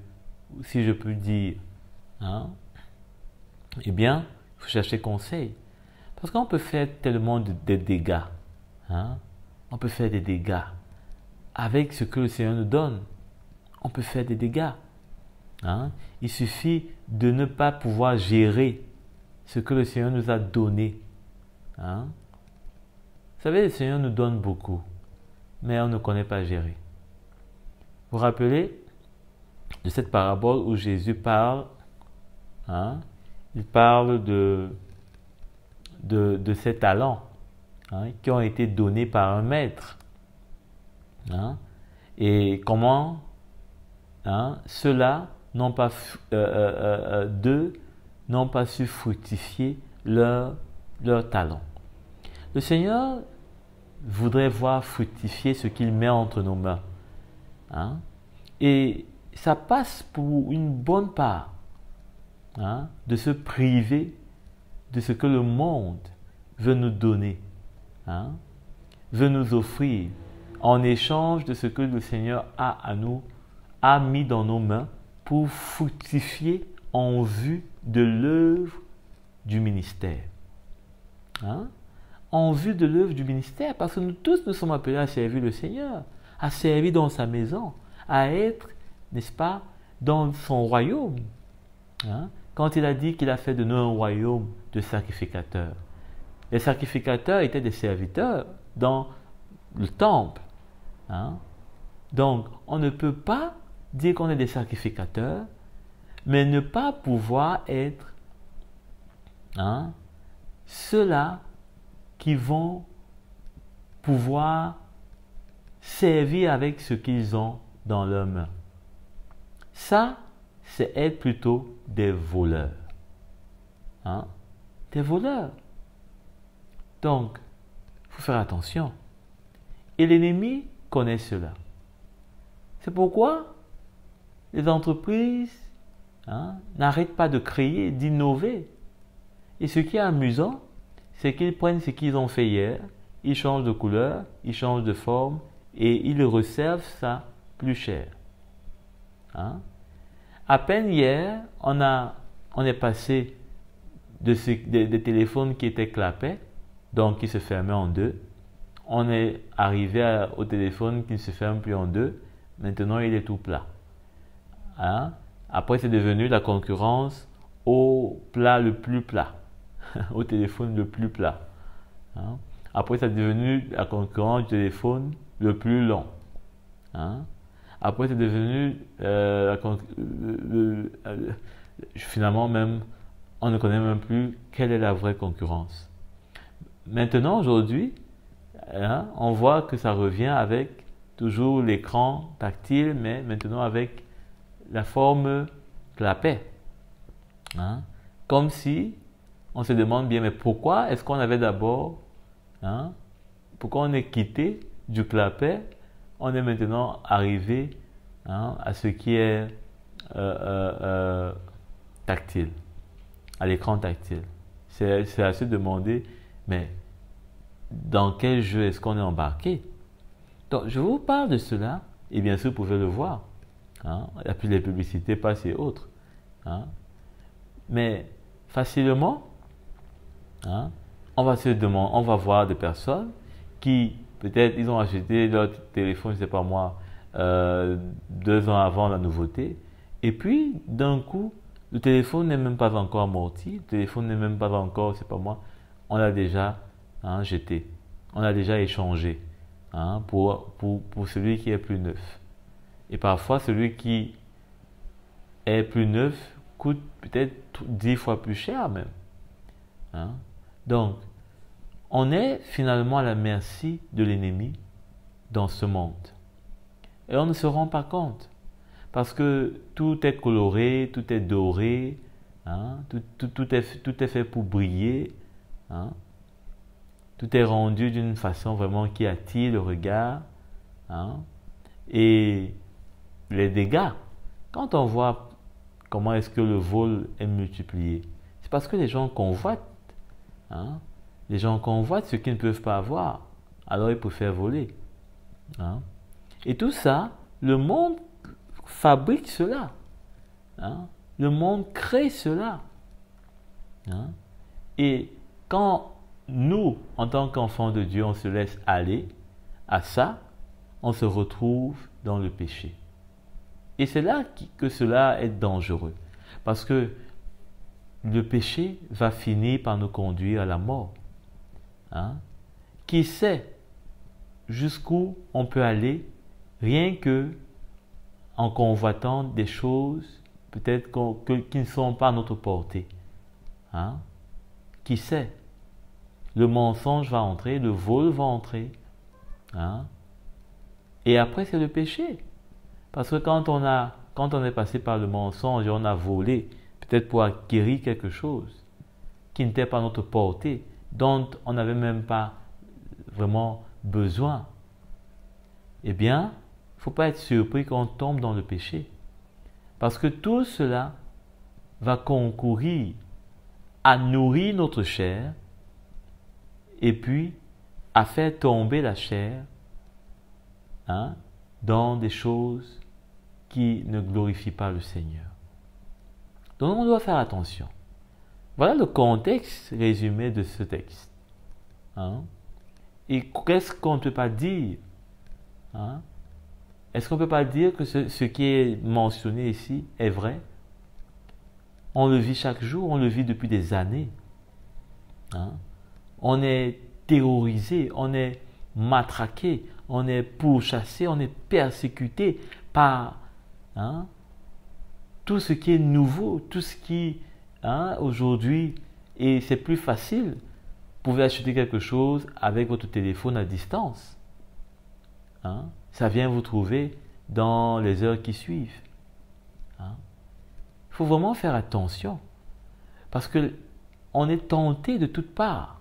si je peux dire, eh bien, il faut chercher conseil. Parce qu'on peut faire tellement de dégâts. Hein? On peut faire des dégâts avec ce que le Seigneur nous donne. On peut faire des dégâts. Hein? Il suffit de ne pas pouvoir gérer ce que le Seigneur nous a donné. Hein? Vous savez, le Seigneur nous donne beaucoup, mais on ne connaît pas gérer. Vous vous rappelez de cette parabole où Jésus parle, hein? Il parle de ces talents, hein, qui ont été donnés par un maître. Hein? Et comment, hein, ceux-là n'ont pas, n'ont pas su fructifier leur talent. Le Seigneur voudrait voir fructifier ce qu'il met entre nos mains. Hein? Et ça passe pour une bonne part, hein, de se priver de ce que le monde veut nous donner, hein, veut nous offrir, en échange de ce que le Seigneur a mis dans nos mains pour fructifier en vue de l'œuvre du ministère. Hein? En vue de l'œuvre du ministère, parce que nous tous nous sommes appelés à servir le Seigneur, à servir dans sa maison, à être, n'est-ce pas, dans son royaume. Hein? Quand il a dit qu'il a fait de nous un royaume de sacrificateurs. Les sacrificateurs étaient des serviteurs dans le temple. Hein? Donc, on ne peut pas dire qu'on est des sacrificateurs, mais ne pas pouvoir être, hein, ceux-là qui vont pouvoir servir avec ce qu'ils ont dans leurs mains. Ça, c'est être plutôt des voleurs. Hein? Des voleurs. Donc, il faut faire attention. Et l'ennemi connaît cela. C'est pourquoi les entreprises, hein, n'arrêtent pas de créer, d'innover. Et ce qui est amusant, c'est qu'ils prennent ce qu'ils ont fait hier, ils changent de couleur, ils changent de forme et ils le reservent ça plus cher. Hein? À peine hier, on est passé des téléphones qui étaient clapets, donc qui se fermaient en deux. On est arrivé au téléphone qui ne se ferme plus en deux. Maintenant, il est tout plat. Hein? Après, c'est devenu la concurrence au plat le plus plat, au téléphone le plus plat. Hein? Après, c'est devenu la concurrence du téléphone le plus long. Hein? Après, c'est devenu finalement même, on ne connaît même plus quelle est la vraie concurrence. Maintenant, aujourd'hui, hein, on voit que ça revient avec toujours l'écran tactile, mais maintenant avec la forme clapet. Hein? Comme si on se demande bien, mais pourquoi est-ce qu'on avait d'abord, hein, pourquoi on est quitté du clapet, on est maintenant arrivé, hein, à ce qui est tactile, à l'écran tactile. C'est à se demander, mais dans quel jeu est-ce qu'on est embarqué? Donc, je vous parle de cela, et bien sûr, vous pouvez le voir. Hein? Il y a plus les publicités passent et autres. Hein? Mais facilement, hein, on va voir des personnes qui, peut-être, ils ont acheté leur téléphone, je ne sais pas moi, 2 ans avant la nouveauté, et puis, d'un coup, le téléphone n'est même pas encore amorti, le téléphone n'est même pas encore, je ne sais pas moi, on l'a déjà, hein, jeté, on l'a déjà échangé, hein, pour celui qui est plus neuf. Et parfois, celui qui est plus neuf coûte peut-être 10 fois plus cher même. Hein? Donc, on est finalement à la merci de l'ennemi dans ce monde. Et on ne se rend pas compte. Parce que tout est coloré, tout est doré, hein? Tout est fait pour briller. Hein? Tout est rendu d'une façon vraiment qui attire le regard. Hein? Et les dégâts, quand on voit comment est-ce que le vol est multiplié, c'est parce que les gens convoitent. Hein? Les gens convoitent ce qu'ils ne peuvent pas avoir. Alors ils préfèrent voler. Hein? Et tout ça, le monde fabrique cela. Hein? Le monde crée cela. Hein? Et quand nous, en tant qu'enfants de Dieu, on se laisse aller à ça, on se retrouve dans le péché. Et c'est là que cela est dangereux. Parce que le péché va finir par nous conduire à la mort. Hein? Qui sait jusqu'où on peut aller rien que en convoitant des choses peut-être qui ne sont pas à notre portée. Hein? Qui sait? Le mensonge va entrer, le vol va entrer. Hein? Et après, c'est le péché. Parce que quand on est passé par le mensonge et on a volé, peut-être pour acquérir quelque chose qui n'était pas à notre portée, dont on n'avait même pas vraiment besoin, eh bien, il ne faut pas être surpris qu'on tombe dans le péché. Parce que tout cela va concourir à nourrir notre chair et puis à faire tomber la chair dans des choses qui ne glorifient pas le Seigneur. Donc on doit faire attention. Voilà le contexte résumé de ce texte. Et qu'est-ce qu'on ne peut pas dire? Est-ce qu'on ne peut pas dire que ce qui est mentionné ici est vrai? On le vit chaque jour, on le vit depuis des années. On est terrorisé, on est matraqué, on est pourchassé, on est persécuté par tout ce qui est nouveau, tout ce qui aujourd'hui, et c'est plus facile. Vous pouvez acheter quelque chose avec votre téléphone à distance. Ça vient vous trouver dans les heures qui suivent. Il faut vraiment faire attention parce que on est tenté de toutes parts.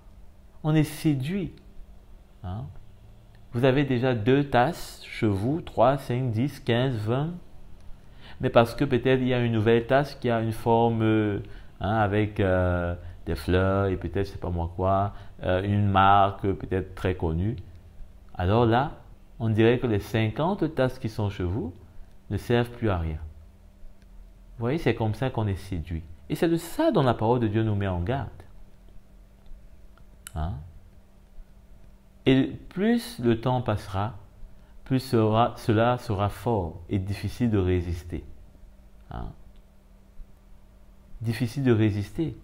On est séduit. Vous avez déjà 2 tasses chez vous, 3, 5, 10, 15, 20. Mais parce que peut-être il y a une nouvelle tasse qui a une forme avec des fleurs et peut-être, je ne sais pas moi quoi, une marque peut-être très connue. Alors là, on dirait que les 50 tasses qui sont chez vous ne servent plus à rien. Vous voyez, c'est comme ça qu'on est séduit. Et c'est de ça dont la parole de Dieu nous met en garde. Et plus le temps passera, plus cela sera fort et difficile de résister. Difficile de résister.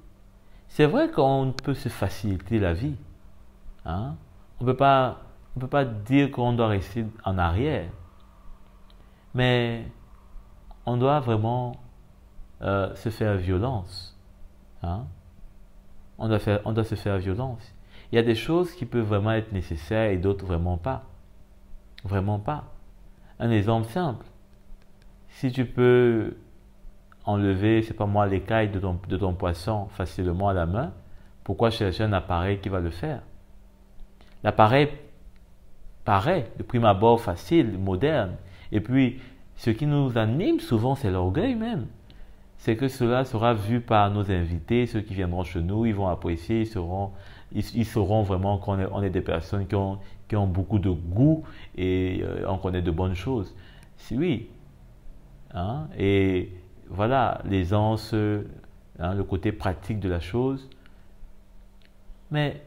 C'est vrai qu'on peut se faciliter la vie. On ne peut pas dire qu'on doit rester en arrière. Mais on doit vraiment se faire violence. On doit se faire violence. Il y a des choses qui peuvent vraiment être nécessaires et d'autres vraiment pas. Vraiment pas. Un exemple simple. Si tu peux enlever, c'est pas moi, l'écaille de ton poisson facilement à la main, pourquoi chercher un appareil qui va le faire? L'appareil paraît de prime abord facile, moderne. Et puis, ce qui nous anime souvent, c'est l'orgueil même. C'est que cela sera vu par nos invités, ceux qui viendront chez nous, ils vont apprécier, ils sauront vraiment qu'on est des personnes qui ont beaucoup de goût et on connaît de bonnes choses. Oui. Et voilà, l'aisance, le côté pratique de la chose. Mais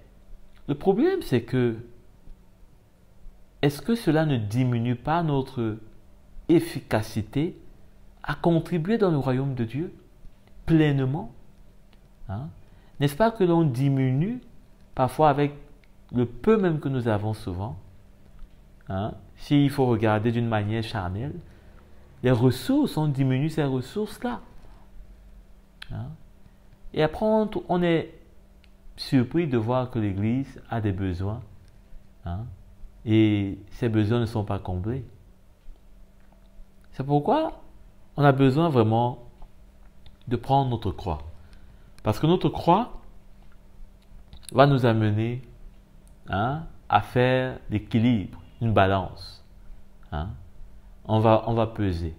le problème, c'est que est-ce que cela ne diminue pas notre efficacité à contribuer dans le royaume de Dieu pleinement? N'est-ce pas que l'on diminue parfois avec le peu même que nous avons souvent? S'il faut regarder d'une manière charnelle, les ressources, on diminue ces ressources-là. Et après, on est surpris de voir que l'Église a des besoins. Et ces besoins ne sont pas comblés. C'est pourquoi on a besoin vraiment de prendre notre croix. Parce que notre croix va nous amener à faire l'équilibre, une balance. On va peser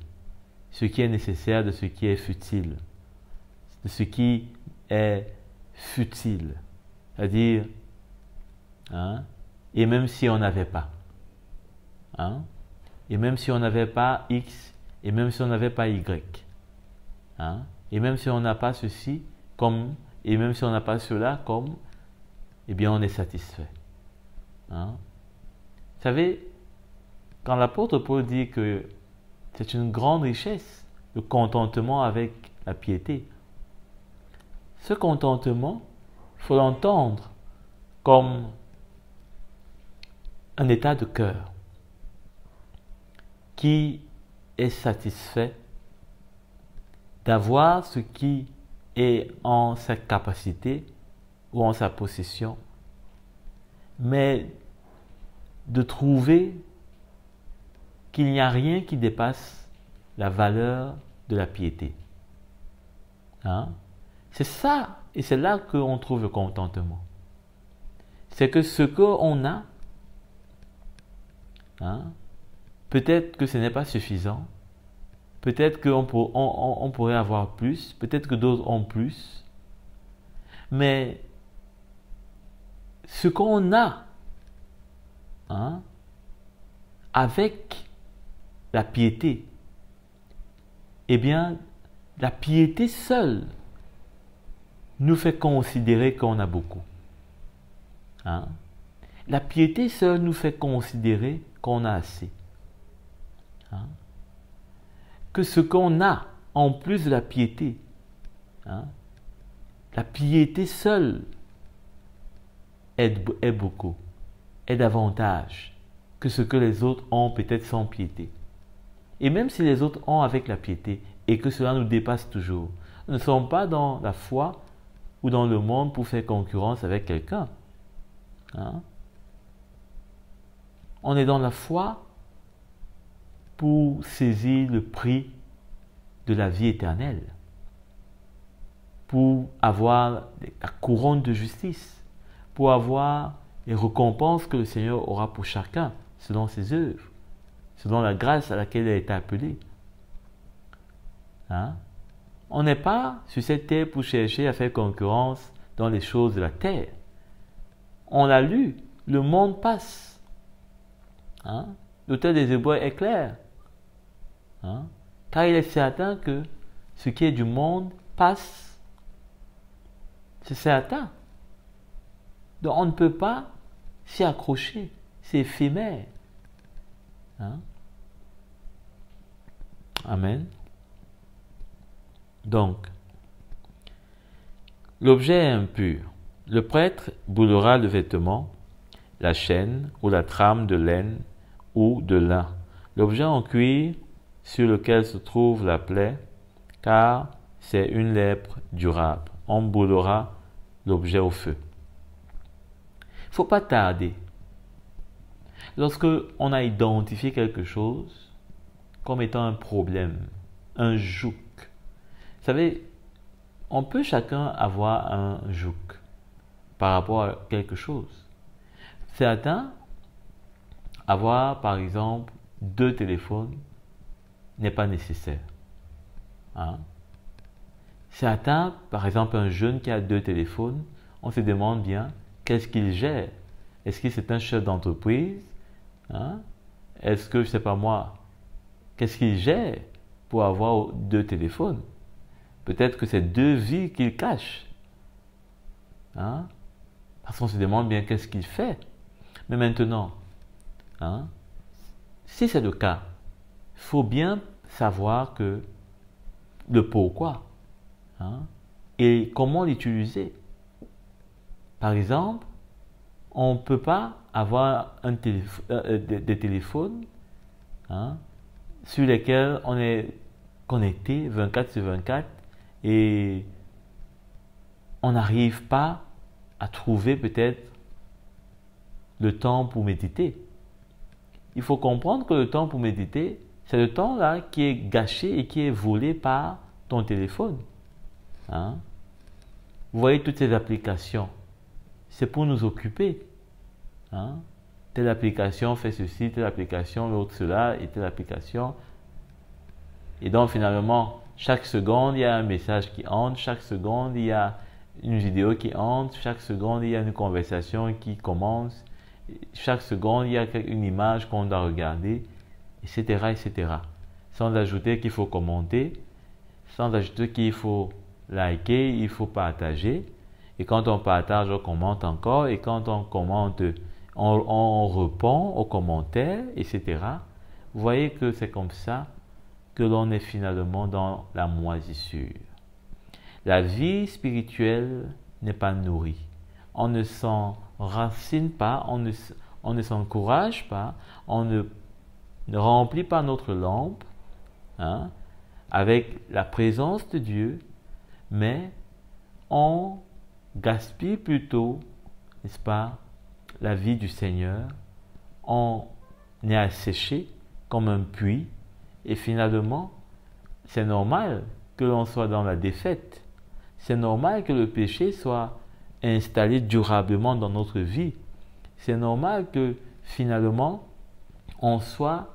ce qui est nécessaire de ce qui est futile. De ce qui est futile. C'est-à-dire, et même si on n'avait pas. Et même si on n'avait pas X, et même si on n'avait pas Y. Et même si on n'a pas ceci comme Et même si on n'a pas cela, eh bien on est satisfait. Hein? Vous savez, quand l'apôtre Paul dit que c'est une grande richesse, le contentement avec la piété, ce contentement, il faut l'entendre comme un état de cœur qui est satisfait d'avoir ce qui est en sa capacité ou en sa possession, mais de trouver qu'il n'y a rien qui dépasse la valeur de la piété. Hein? C'est ça, et c'est là qu'on trouve le contentement. C'est que ce qu'on a, hein, peut-être que ce n'est pas suffisant, peut-être qu'on pourrait avoir plus, peut-être que d'autres ont plus, mais ce qu'on a, hein, avec la piété, eh bien, la piété seule nous fait considérer qu'on a beaucoup. Hein? La piété seule nous fait considérer qu'on a assez. Hein? Que ce qu'on a en plus de la piété, hein, la piété seule est beaucoup, est davantage que ce que les autres ont peut-être sans piété. Et même si les autres ont avec la piété et que cela nous dépasse toujours, nous ne sommes pas dans la foi ou dans le monde pour faire concurrence avec quelqu'un. Hein? On est dans la foi pour saisir le prix de la vie éternelle, pour avoir la couronne de justice, pour avoir les récompenses que le Seigneur aura pour chacun, selon ses œuvres, selon la grâce à laquelle il a été appelé. Hein? On n'est pas sur cette terre pour chercher à faire concurrence dans les choses de la terre. On l'a lu, le monde passe. Hein? L'auteur des Hébreux est clair. Hein? Car il est certain que ce qui est du monde passe. C'est certain. Donc on ne peut pas s'y accrocher. C'est éphémère. Hein? Amen. Donc, l'objet est impur. Le prêtre boulera le vêtement, la chaîne ou la trame de laine ou de lin. L'objet en cuir sur lequel se trouve la plaie, car c'est une lèpre durable. On boulera l'objet au feu. Il ne faut pas tarder. Lorsque on a identifié quelque chose comme étant un problème, un joug, vous savez, on peut chacun avoir un joug par rapport à quelque chose. Certains, avoir par exemple 2 téléphones n'est pas nécessaire. Hein? Certains, par exemple un jeune qui a 2 téléphones, on se demande bien qu'est-ce qu'il gère. Est-ce que c'est un chef d'entreprise? Hein? Est-ce que, je ne sais pas moi, qu'est-ce qu'il gère pour avoir 2 téléphones? Peut-être que c'est 2 vies qu'il cache. Hein? Parce qu'on se demande bien qu'est-ce qu'il fait. Mais maintenant, hein, si c'est le cas, il faut bien savoir que le pourquoi, hein, et comment l'utiliser. Par exemple, on ne peut pas avoir des téléphones, hein, sur lesquels on est connecté 24 sur 24 et on n'arrive pas à trouver peut-être le temps pour méditer. Il faut comprendre que le temps pour méditer, c'est le temps là qui est gâché et qui est volé par ton téléphone. Hein? Vous voyez toutes ces applications, c'est pour nous occuper. Hein? Telle application fait ceci, telle application, l'autre cela, et telle application. Et donc finalement, chaque seconde, il y a un message qui entre, chaque seconde, il y a une vidéo qui entre, chaque seconde, il y a une conversation qui commence, chaque seconde, il y a une image qu'on doit regarder, etc., etc. Sans ajouter qu'il faut commenter, sans ajouter qu'il faut liker, il faut partager. Et quand on partage, on commente encore. Et quand on commente, on répond aux commentaires, etc. Vous voyez que c'est comme ça que l'on est finalement dans la moisissure. La vie spirituelle n'est pas nourrie. On ne s'enracine pas, on ne s'encourage pas, on ne remplit pas notre lampe avec la présence de Dieu, mais on gaspille plutôt, n'est-ce pas, la vie du Seigneur. On est asséché comme un puits et finalement, c'est normal que l'on soit dans la défaite. C'est normal que le péché soit installé durablement dans notre vie. C'est normal que finalement, on soit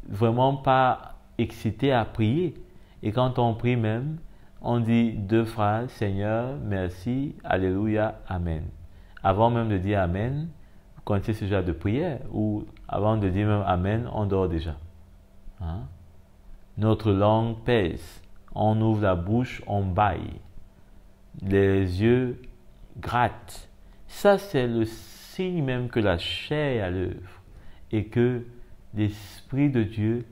vraiment pas excité à prier. Et quand on prie même, on dit 2 phrases, Seigneur, merci, Alléluia, Amen. Avant même de dire Amen, vous connaissez ce genre de prière, ou avant de dire même Amen, on dort déjà. Notre langue pèse, on ouvre la bouche, on bâille, les yeux grattent. Ça, c'est le signe même que la chair est à l'œuvre et que l'Esprit de Dieu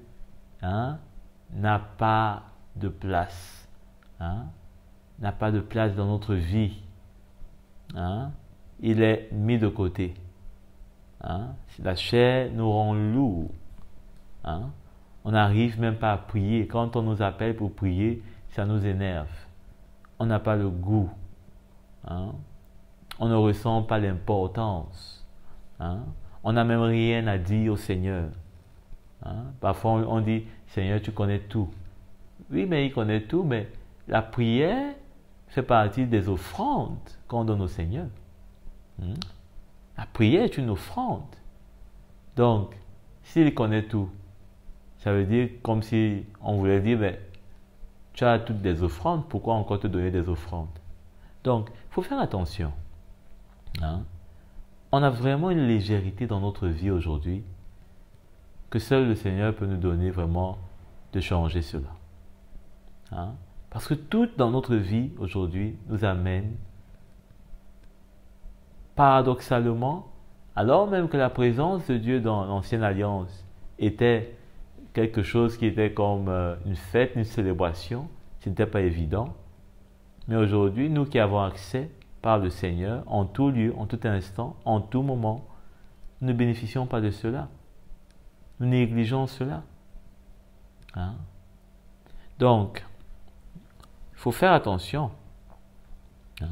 n'a pas de place, n'a pas de place dans notre vie. Il est mis de côté. La chair nous rend lourds. On n'arrive même pas à prier. Quand on nous appelle pour prier, ça nous énerve. On n'a pas le goût. On ne ressent pas l'importance. On n'a même rien à dire au Seigneur. Parfois on dit, Seigneur, tu connais tout. Oui, mais il connaît tout, mais la prière fait partie des offrandes qu'on donne au Seigneur. La prière est une offrande. Donc, s'il connaît tout, ça veut dire comme si on voulait dire, ben, tu as toutes des offrandes, pourquoi encore te donner des offrandes? Donc, il faut faire attention. On a vraiment une légèreté dans notre vie aujourd'hui que seul le Seigneur peut nous donner vraiment de changer cela. Parce que tout dans notre vie aujourd'hui nous amène paradoxalement, alors même que la présence de Dieu dans l'Ancienne Alliance était quelque chose qui était comme une fête, une célébration, ce n'était pas évident. Mais aujourd'hui, nous qui avons accès par le Seigneur, en tout lieu, en tout instant, en tout moment, nous ne bénéficions pas de cela. Nous négligeons cela. Donc, il faut faire attention. Il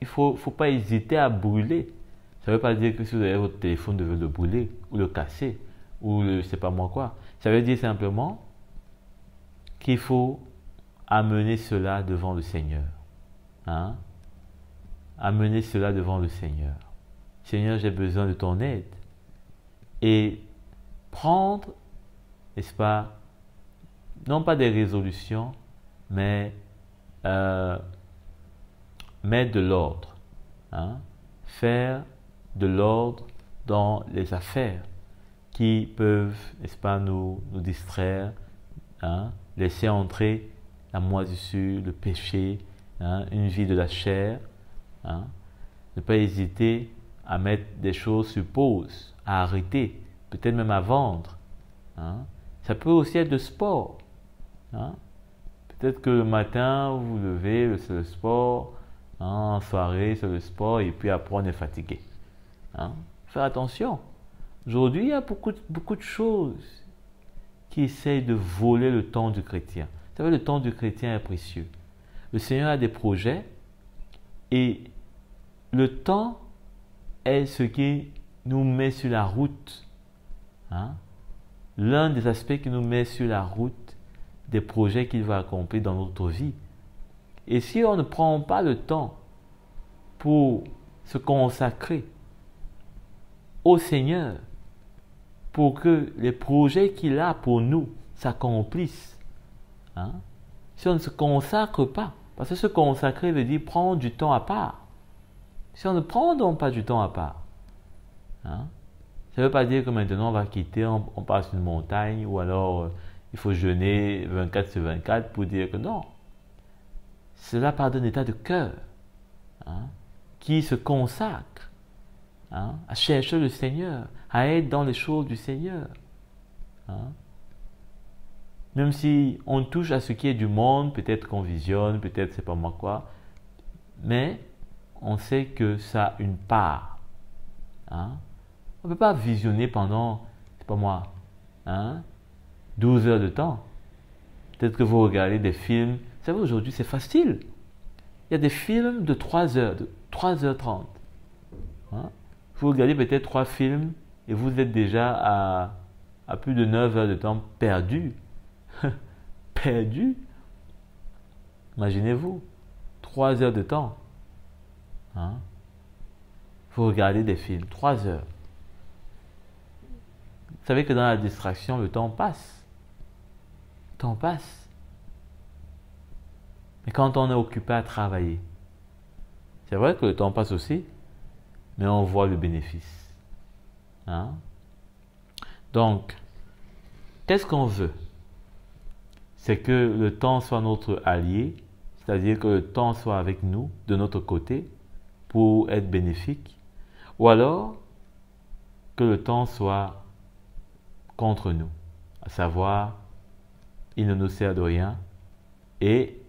ne faut pas hésiter à brûler. Ça ne veut pas dire que si vous avez votre téléphone, vous devez le brûler ou le casser ou je ne sais pas moi quoi. Ça veut dire simplement qu'il faut amener cela devant le Seigneur. Amener cela devant le Seigneur. Seigneur, j'ai besoin de ton aide. Et prendre, n'est-ce pas, non pas des résolutions, mais mettre de l'ordre. Faire de l'ordre dans les affaires qui peuvent, n'est-ce pas, nous distraire, laisser entrer la moisissure, le péché, une vie de la chair. Ne pas hésiter à mettre des choses sur pause, à arrêter, peut-être même à vendre. Ça peut aussi être de sport. Peut-être que le matin, vous vous levez, c'est le sport, en soirée, c'est le sport, et puis après, on est fatigué. Faire attention. Aujourd'hui, il y a beaucoup de choses qui essayent de voler le temps du chrétien. Vous savez, le temps du chrétien est précieux. Le Seigneur a des projets et le temps est ce qui nous met sur la route. L'un des aspects qui nous met sur la route des projets qu'il va accomplir dans notre vie. Et si on ne prend pas le temps pour se consacrer au Seigneur, pour que les projets qu'il a pour nous s'accomplissent, si on ne se consacre pas, parce que se consacrer veut dire prendre du temps à part. Si on ne prend donc pas du temps à part, ça ne veut pas dire que maintenant on va quitter, on passe une montagne ou alors il faut jeûner 24 sur 24 pour dire que non. Cela part d'un état de cœur, hein, qui se consacre, hein, à chercher le Seigneur, à être dans les choses du Seigneur. Hein. Même si on touche à ce qui est du monde, peut-être qu'on visionne, peut-être c'est pas moi quoi, mais on sait que ça a une part. Hein. On ne peut pas visionner pendant, c'est pas moi, hein, 12 heures de temps. Peut-être que vous regardez des films. Vous savez, aujourd'hui, c'est facile. Il y a des films de 3 heures, de 3h30. Hein? Vous regardez peut-être 3 films et vous êtes déjà à plus de 9 heures de temps perdu. Perdu. Imaginez-vous, 3 heures de temps. Hein? Vous regardez des films, 3 heures. Vous savez que dans la distraction, le temps passe. Le temps passe. Mais quand on est occupé à travailler, c'est vrai que le temps passe aussi, mais on voit le bénéfice. Hein? Donc, qu'est-ce qu'on veut? C'est que le temps soit notre allié, c'est-à-dire que le temps soit avec nous, de notre côté, pour être bénéfique, ou alors que le temps soit contre nous, à savoir, il ne nous sert de rien et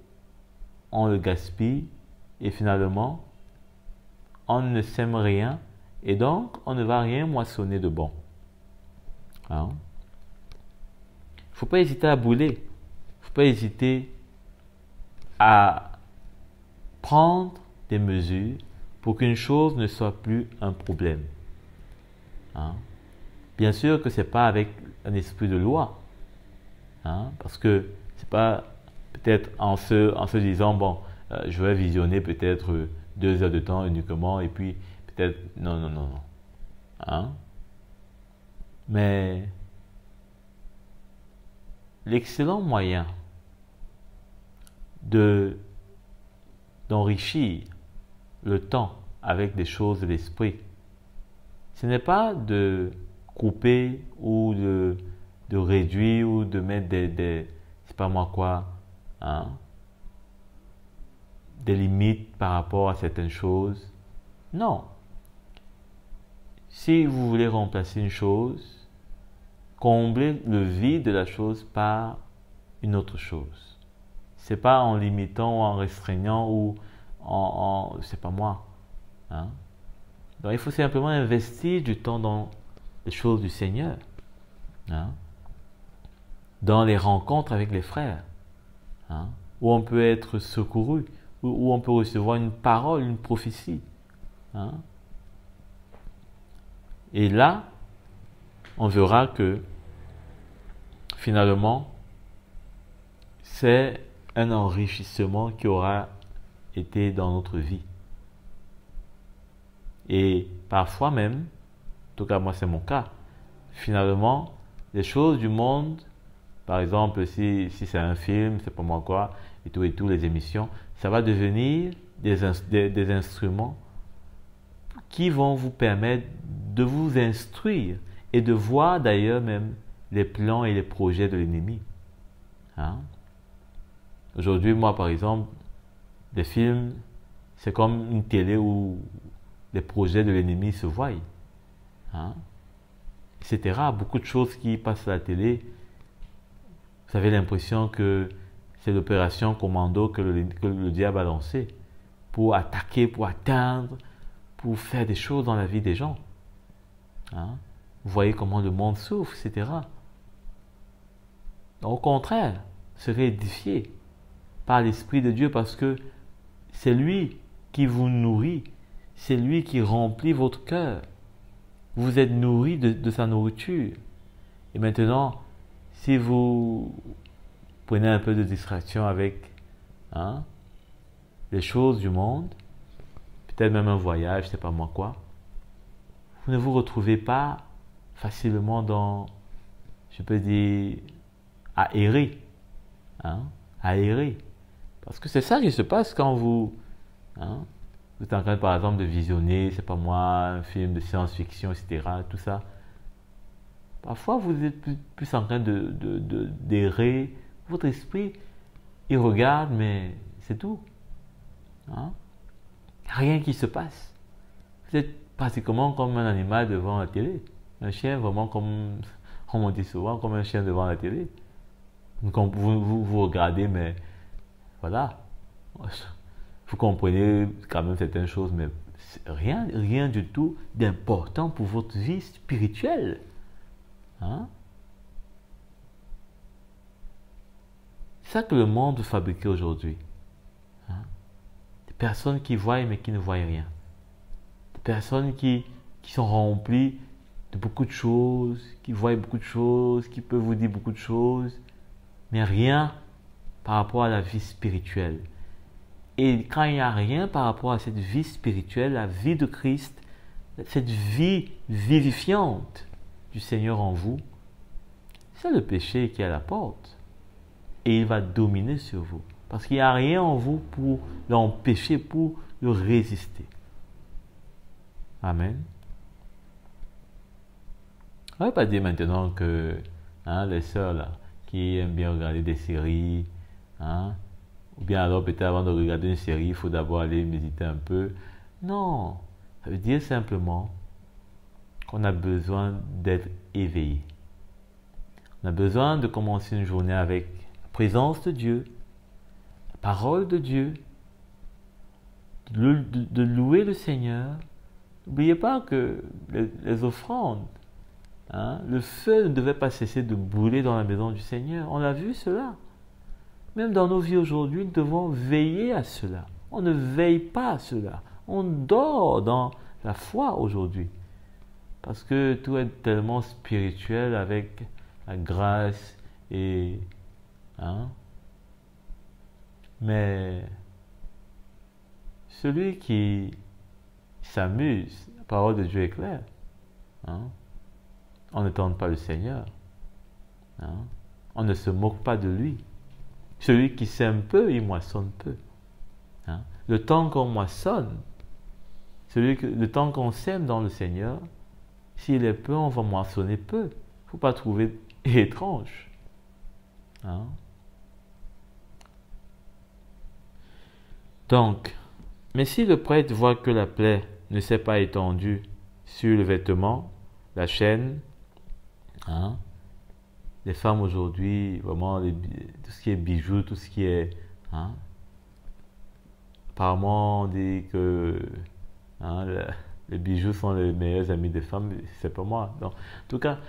on le gaspille et finalement, on ne sème rien et donc on ne va rien moissonner de bon. Hein? Il ne faut pas hésiter à brûler, il ne faut pas hésiter à prendre des mesures pour qu'une chose ne soit plus un problème. Hein? Bien sûr que ce n'est pas avec un esprit de loi, hein? Parce que c'est pas peut-être en se disant, bon, je vais visionner peut-être 2 heures de temps uniquement et puis peut-être, non, non, non, non. Hein? Mais l'excellent moyen d'enrichir le temps avec des choses de l'esprit, ce n'est pas de couper ou de réduire ou de mettre c'est pas moi quoi, hein, des limites par rapport à certaines choses. Non. Si vous voulez remplacer une chose, comblez le vide de la chose par une autre chose. C'est pas en limitant ou en restreignant ou c'est pas moi. Hein? Donc il faut simplement investir du temps dans les choses du Seigneur. Hein? Dans les rencontres avec les frères. Hein? Où on peut être secouru. Où on peut recevoir une parole, une prophétie. Hein? Et là, on verra que finalement, c'est un enrichissement qui aura été dans notre vie. Et parfois même, en tout cas moi c'est mon cas, finalement, les choses du monde, par exemple si c'est un film, c'est pas moi quoi, et tout, les émissions, ça va devenir des instruments qui vont vous permettre de vous instruire et de voir d'ailleurs même les plans et les projets de l'ennemi. Hein? Aujourd'hui, moi par exemple, des films, c'est comme une télé où les projets de l'ennemi se voient. Hein? Etc. Beaucoup de choses qui passent à la télé, vous avez l'impression que c'est l'opération commando que le diable a lancée pour attaquer, pour atteindre, pour faire des choses dans la vie des gens. Hein? Vous voyez comment le monde souffre, etc. Au contraire, serez édifié par l'Esprit de Dieu parce que c'est lui qui vous nourrit, c'est lui qui remplit votre cœur. Vous êtes nourri de sa nourriture. Et maintenant, si vous prenez un peu de distraction avec les choses du monde, peut-être même un voyage, je ne sais pas moi quoi, vous ne vous retrouvez pas facilement dans, je peux dire, à errer. À errer. Parce que c'est ça qui se passe quand vous êtes en train, par exemple, de visionner, c'est pas moi, un film de science-fiction, etc. Tout ça. Parfois, vous êtes plus en train d'errer. Votre esprit, il regarde, mais c'est tout. Hein? Rien qui se passe. Vous êtes pratiquement comme un animal devant la télé. Un chien, vraiment comme, on dit souvent, comme un chien devant la télé. Vous regardez, mais voilà. Vous comprenez quand même certaines choses, mais rien du tout d'important pour votre vie spirituelle. Hein? C'est ça que le monde veut fabriquer aujourd'hui. Hein? Des personnes qui voient mais qui ne voient rien. Des personnes qui sont remplies de beaucoup de choses, qui voient beaucoup de choses, qui peuvent vous dire beaucoup de choses, mais rien par rapport à la vie spirituelle. Et quand il n'y a rien par rapport à cette vie spirituelle, la vie de Christ, cette vie vivifiante du Seigneur en vous, c'est le péché qui est à la porte. Et il va dominer sur vous. Parce qu'il n'y a rien en vous pour l'empêcher, pour le résister. Amen. On ne va pas dire maintenant que les sœurs là, qui aiment bien regarder des séries, ou bien alors peut-être avant de regarder une série, il faut d'abord aller méditer un peu. Non, ça veut dire simplement qu'on a besoin d'être éveillé. On a besoin de commencer une journée avec la présence de Dieu, la parole de Dieu, de louer le Seigneur. N'oubliez pas que les offrandes, le feu ne devait pas cesser de brûler dans la maison du Seigneur. On a vu cela. Même dans nos vies aujourd'hui, nous devons veiller à cela. On ne veille pas à cela. On dort dans la foi aujourd'hui. Parce que tout est tellement spirituel avec la grâce et... Mais celui qui s'amuse, la parole de Dieu est claire. On ne tente pas le Seigneur. On ne se moque pas de lui. Celui qui sème peu, il moissonne peu. Le temps qu'on moissonne, le temps qu'on sème dans le Seigneur, s'il est peu, on va moissonner peu. Il ne faut pas trouver étrange. Donc, mais si le prêtre voit que la plaie ne s'est pas étendue sur le vêtement, la chaîne, les femmes aujourd'hui, vraiment, tout ce qui est bijoux, tout ce qui est... apparemment, on dit que les bijoux sont les meilleurs amis des femmes, c'est pas moi. Donc, en tout cas,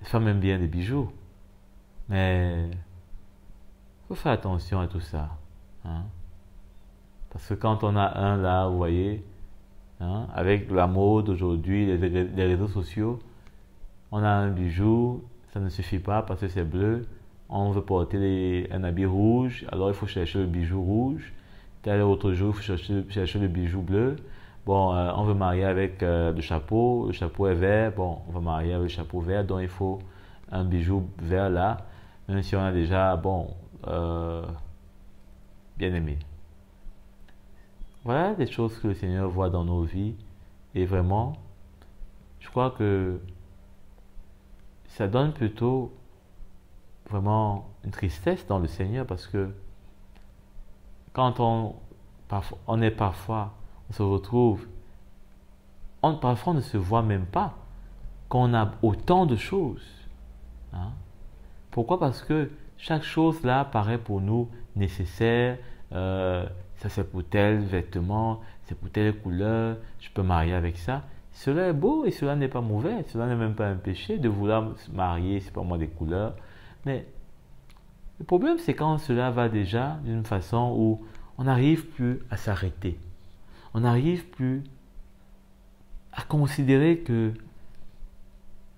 les femmes aiment bien les bijoux. Mais il faut faire attention à tout ça. Parce que quand on a un là, vous voyez, avec la mode aujourd'hui, les réseaux sociaux, on a un bijou, ça ne suffit pas parce que c'est bleu. On veut porter un habit rouge, alors il faut chercher le bijou rouge. Tel autre jour, il faut chercher le bijou bleu. Bon, on veut marier avec le chapeau est vert. Bon, on va marier avec le chapeau vert, donc il faut un bijou vert là, même si on a déjà, bien aimé. Voilà des choses que le Seigneur voit dans nos vies. Et vraiment, je crois que ça donne plutôt vraiment une tristesse dans le Seigneur parce que quand on se retrouve, parfois on ne se voit même pas qu'on a autant de choses. Pourquoi? Parce que chaque chose là paraît pour nous nécessaire. Ça c'est pour tel vêtement, c'est pour telle couleur, je peux marier avec ça. Cela est beau et cela n'est pas mauvais, cela n'est même pas un péché de vouloir se marier, c'est pas moi des couleurs. Mais le problème c'est quand cela va déjà d'une façon où on n'arrive plus à s'arrêter. On n'arrive plus à considérer que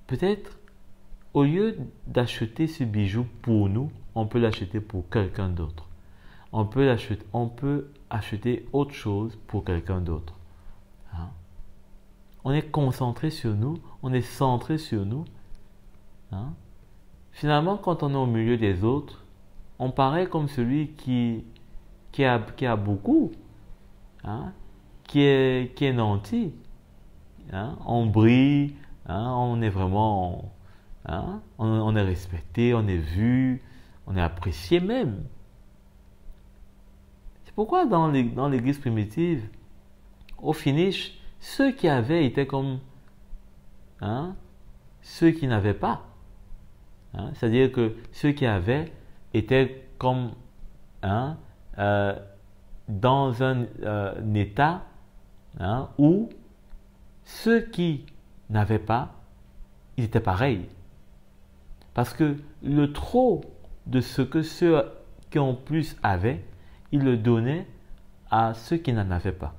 peut-être au lieu d'acheter ce bijou pour nous, on peut l'acheter pour quelqu'un d'autre. On peut acheter autre chose pour quelqu'un d'autre. On est concentré sur nous, on est centré sur nous. Finalement, quand on est au milieu des autres, on paraît comme celui qui a beaucoup, qui est nanti. On brille, on est vraiment Hein? On est respecté, on est vu, on est apprécié même. C'est pourquoi dans l'église primitive, au finish, ceux qui avaient étaient comme ceux qui n'avaient pas. C'est-à-dire que ceux qui avaient étaient comme dans un état où ceux qui n'avaient pas, ils étaient pareils. Parce que le trop de ce que ceux qui ont plus avaient, ils le donnaient à ceux qui n'en avaient pas.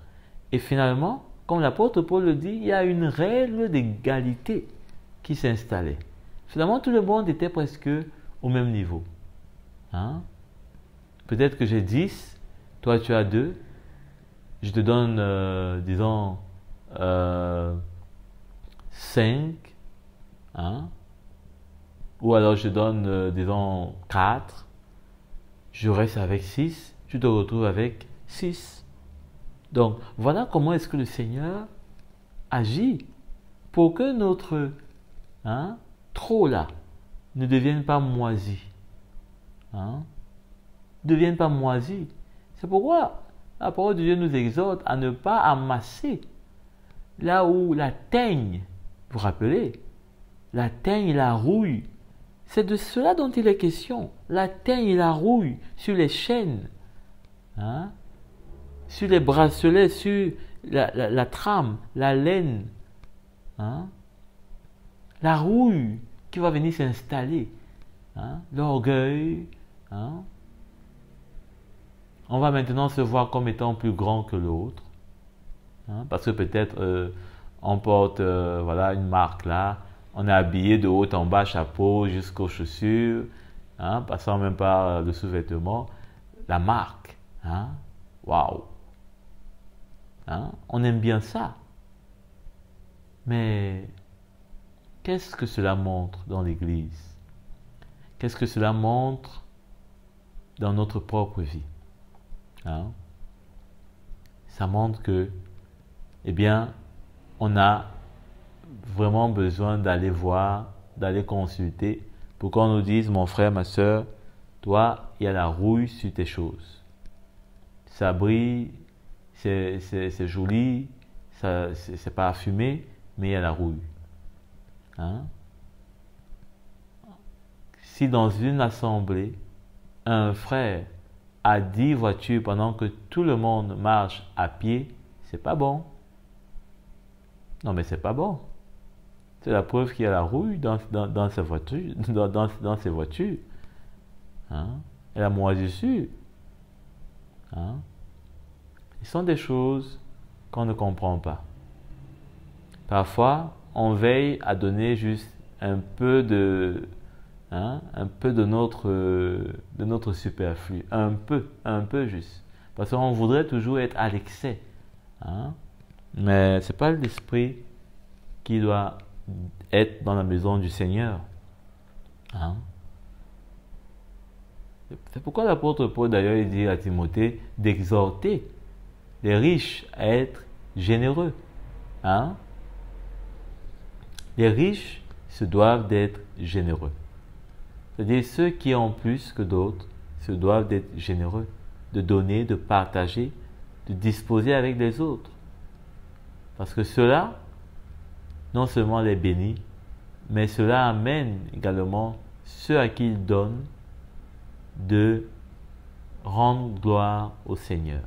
Et finalement, comme l'apôtre Paul le dit, il y a une règle d'égalité qui s'installait. Finalement, tout le monde était presque au même niveau. Peut-être que j'ai 10, toi tu as 2, je te donne, disons, 5, ou alors je donne, disons, 4, je reste avec 6, tu te retrouves avec 6. Donc, voilà comment est-ce que le Seigneur agit pour que notre trop là ne devienne pas moisi. Ne devienne pas moisi. C'est pourquoi la parole de Dieu nous exhorte à ne pas amasser là où la teigne, vous vous rappelez, la teigne et la rouille, c'est de cela dont il est question. La teigne et la rouille sur les chaînes, sur les bracelets, sur la trame, la laine, la rouille qui va venir s'installer, l'orgueil. On va maintenant se voir comme étant plus grand que l'autre, parce que peut-être on porte une marque là, on est habillé de haut en bas, chapeau jusqu'aux chaussures, passant même par le sous-vêtement, la marque, waouh, on aime bien ça. Mais qu'est-ce que cela montre dans l'Église? Qu'est-ce que cela montre dans notre propre vie? Ça montre que, on a vraiment besoin d'aller voir, d'aller consulter pour qu'on nous dise, mon frère, ma soeur, toi, il y a la rouille sur tes choses. Ça brille, c'est joli, c'est parfumé, mais il y a la rouille. Si dans une assemblée, un frère a 10 voitures pendant que tout le monde marche à pied, c'est pas bon. Non, mais c'est pas bon. C'est la preuve qu'il y a la rouille dans ces voitures, dans ces voitures. Et la moisissure. Ce sont des choses qu'on ne comprend pas. Parfois, on veille à donner juste un peu de notre superflu, un peu juste, parce qu'on voudrait toujours être à l'excès, mais c'est pas l'esprit qui doit être dans la maison du Seigneur. C'est pourquoi l'apôtre Paul d'ailleurs il dit à Timothée d'exhorter les riches à être généreux. Les riches se doivent d'être généreux. C'est-à-dire ceux qui ont plus que d'autres se doivent d'être généreux, de donner, de partager, de disposer avec les autres. Parce que cela, non seulement les bénit, mais cela amène également ceux à qui il donne de rendre gloire au Seigneur.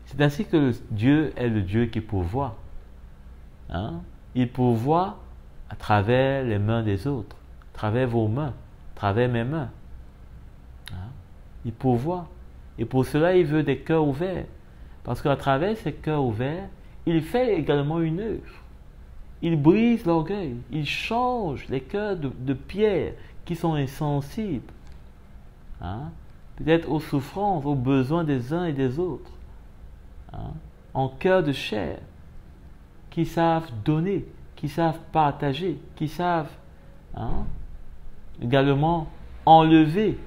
C'est ainsi que Dieu est le Dieu qui pourvoit. Il pourvoit à travers les mains des autres, à travers vos mains, à travers mes mains. Il pourvoit. Et pour cela, il veut des cœurs ouverts. Parce qu'à travers ces cœurs ouverts, il fait également une œuvre. Il brise l'orgueil. Il change les cœurs de pierre qui sont insensibles. Peut-être aux souffrances, aux besoins des uns et des autres. En cœur de chair, qui savent donner, qui savent partager, qui savent également enlever,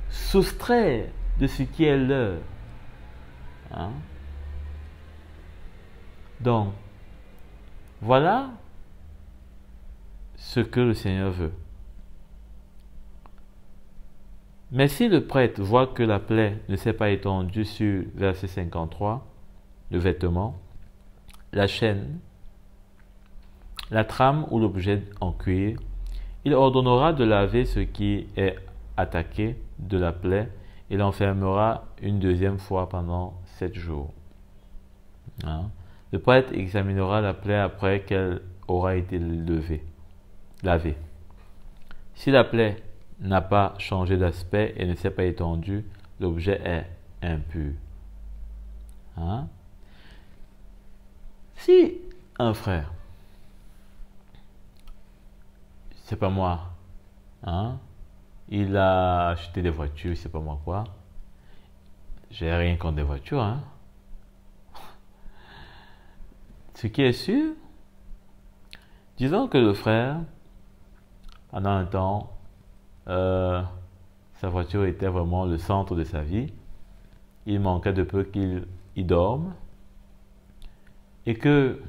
soustraire de ce qui est leur. Donc, voilà ce que le Seigneur veut. Mais si le prêtre voit que la plaie ne s'est pas étendue sur verset 53, le vêtement, la chaîne, la trame ou l'objet en cuir, il ordonnera de laver ce qui est attaqué de la plaie et l'enfermera une deuxième fois pendant 7 jours. Le prêtre examinera la plaie après qu'elle aura été lavée. Si la plaie n'a pas changé d'aspect et ne s'est pas étendue, l'objet est impur. Si un frère, c'est pas moi, il a acheté des voitures, c'est pas moi quoi, j'ai rien contre des voitures, Ce qui est sûr, disons que le frère, pendant un temps, sa voiture était vraiment le centre de sa vie. Il manquait de peu qu'il y dorme. Et que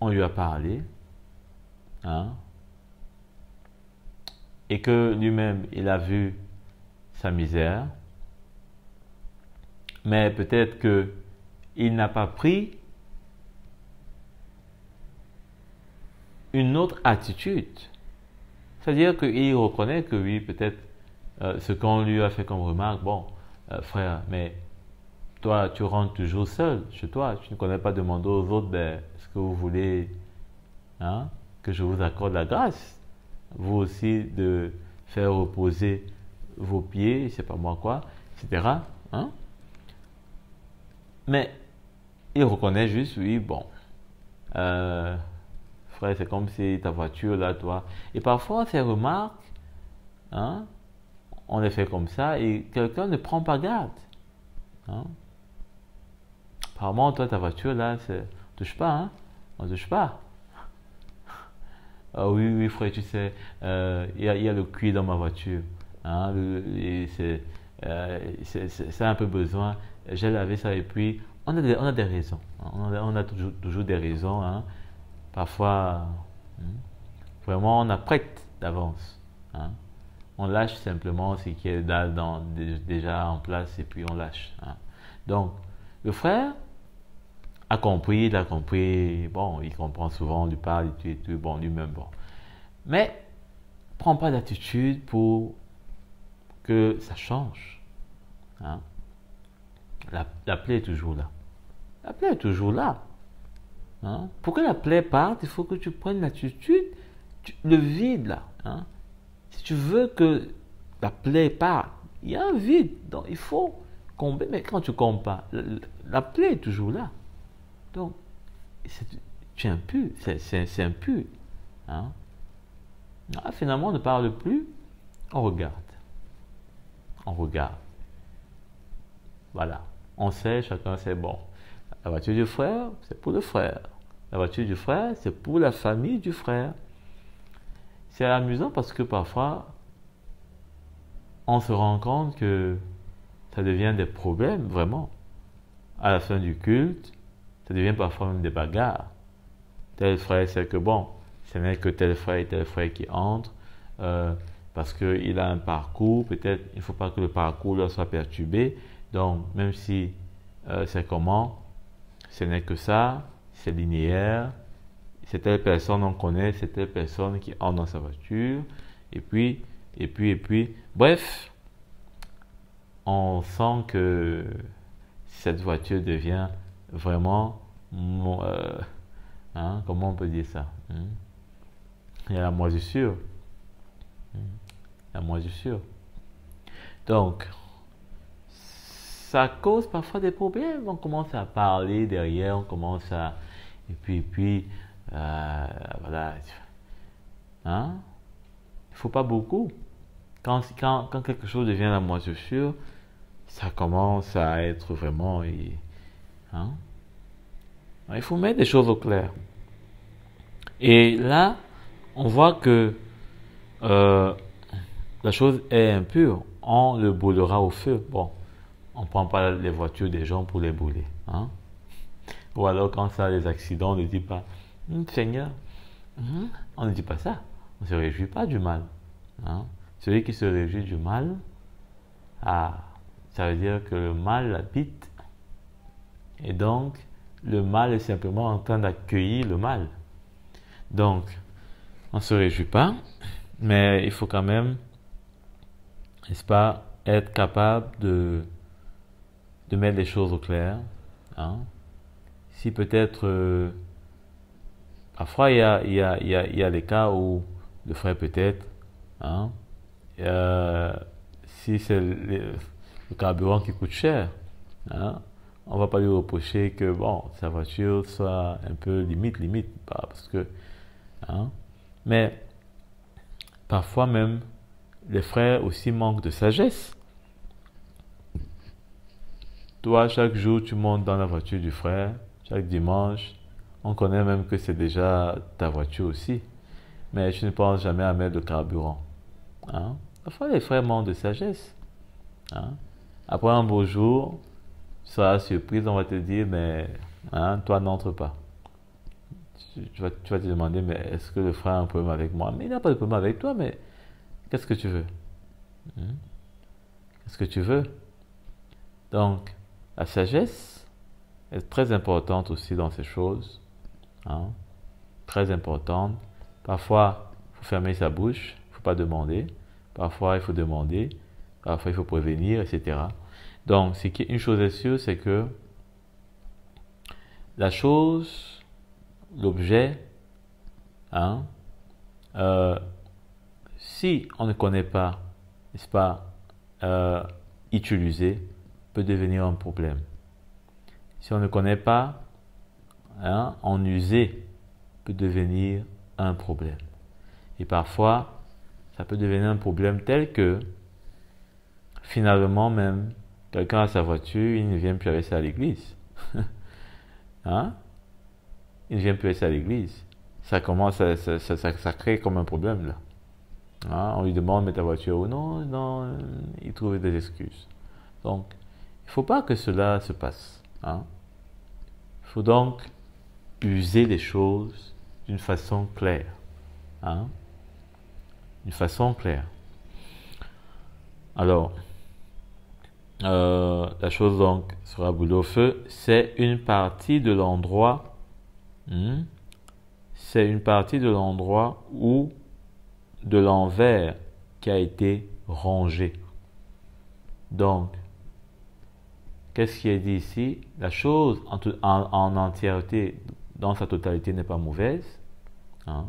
on lui a parlé. Et que lui-même, il a vu sa misère. Mais peut-être qu'il n'a pas pris une autre attitude. C'est-à-dire qu'il reconnaît que oui, peut-être ce qu'on lui a fait comme remarque, bon, frère, mais toi, tu rentres toujours seul chez toi, tu ne connais pas demander aux autres, est-ce que vous voulez que je vous accorde la grâce, vous aussi, de faire reposer vos pieds, je ne sais pas moi quoi, etc. Mais il reconnaît juste, oui, bon, frère, c'est comme si ta voiture, là, toi. Et parfois, ces remarques, on les fait comme ça et quelqu'un ne prend pas garde. Apparemment, toi, ta voiture, là, on ne touche pas, on ne touche pas. Ah oui, oui, frère, tu sais, il y a le cuir dans ma voiture. C'est un peu besoin. J'ai lavé ça et puis, on a des raisons. On a toujours des raisons. Parfois, vraiment, on apprête d'avance. On lâche simplement ce qui est déjà en place et puis on lâche. Donc, le frère a compris, il a compris. Bon, il comprend souvent, on lui parle et tout, bon, lui-même, bon. Mais, prends pas d'attitude pour que ça change. La plaie est toujours là. La plaie est toujours là. Pour que la plaie parte, il faut que tu prennes l'attitude, le vide là. Si tu veux que la plaie parte, il y a un vide, donc il faut combler. Mais quand tu combes pas, la plaie est toujours là. Donc, tu es impur, c'est impur. Finalement, on ne parle plus, on regarde. On regarde. Voilà. On sait, chacun sait, bon. La voiture du frère, c'est pour le frère. La voiture du frère, c'est pour la famille du frère. C'est amusant parce que parfois, on se rend compte que ça devient des problèmes, vraiment. À la fin du culte, ça devient parfois même des bagarres. Tel frère sait que bon, ce n'est que tel frère et tel frère qui entrent, parce qu'il a un parcours, peut-être il ne faut pas que le parcours leur soit perturbé. Donc, même si c'est comment, ce n'est que ça, c'est linéaire, c'est telle personne on connaît, c'est telle personne qui entre dans sa voiture, et puis, bref, on sent que cette voiture devient vraiment, comment on peut dire ça, il y a la moisissure, la moisissure. Donc, ça cause parfois des problèmes. On commence à parler derrière, on commence à... Et puis voilà. Il ne faut pas beaucoup. Quand quelque chose devient la moisissure, ça commence à être vraiment... Il faut mettre des choses au clair. Et là, on voit que la chose est impure. On le brûlera au feu. Bon. On ne prend pas les voitures des gens pour les brûler. Ou alors quand ça a des accidents, on ne dit pas Seigneur, On ne dit pas ça. On ne se réjouit pas du mal. Hein. Celui qui se réjouit du mal, ça veut dire que le mal l'habite. Et donc, le mal est simplement en train d'accueillir le mal. Donc, on ne se réjouit pas, mais il faut quand même, n'est-ce pas, être capable de mettre les choses au clair. Hein. Si peut-être, parfois il y a des cas où le frère peut-être, hein, si c'est le carburant qui coûte cher, hein, on ne va pas lui reprocher que bon, sa voiture soit un peu limite, parce que, hein, mais parfois même, les frères aussi manquent de sagesse. Toi, chaque jour, tu montes dans la voiture du frère, chaque dimanche, on connaît même que c'est déjà ta voiture aussi, mais tu ne penses jamais à mettre de carburant. Hein? Parfois, les frères manquent de sagesse. Hein? Après un beau jour, tu seras surprise, on va te dire, mais hein, toi, n'entre pas. Tu vas te demander, mais est-ce que le frère a un problème avec moi? Mais il n'a pas de problème avec toi, mais qu'est-ce que tu veux? Qu'est-ce que tu veux? Donc, la sagesse est très importante aussi dans ces choses. Hein? Très importante. Parfois, il faut fermer sa bouche, il ne faut pas demander. Parfois, il faut demander. Parfois, il faut prévenir, etc. Donc, une chose est sûre, c'est que la chose, l'objet, hein, si on ne connaît pas, n'est-ce pas, utiliser, peut devenir un problème. Si on ne connaît pas, hein, en user, peut devenir un problème. Et parfois, ça peut devenir un problème tel que, finalement même, quelqu'un a sa voiture, il ne vient plus avec ça à l'église. Hein? Il ne vient plus avec ça à l'église. Ça crée comme un problème là. Hein? On lui demande, mais ta voiture ou non, non, il trouve des excuses. Donc, il ne faut pas que cela se passe. Hein? Il faut donc user les choses d'une façon claire. Hein? D'une façon claire. Alors, la chose donc sera brûlée au feu. C'est une partie de l'endroit. C'est une partie de l'endroit où de l'envers qui a été rangé. Donc, qu'est-ce qui est dit ici? La chose en entièreté, dans sa totalité, n'est pas mauvaise. Hein?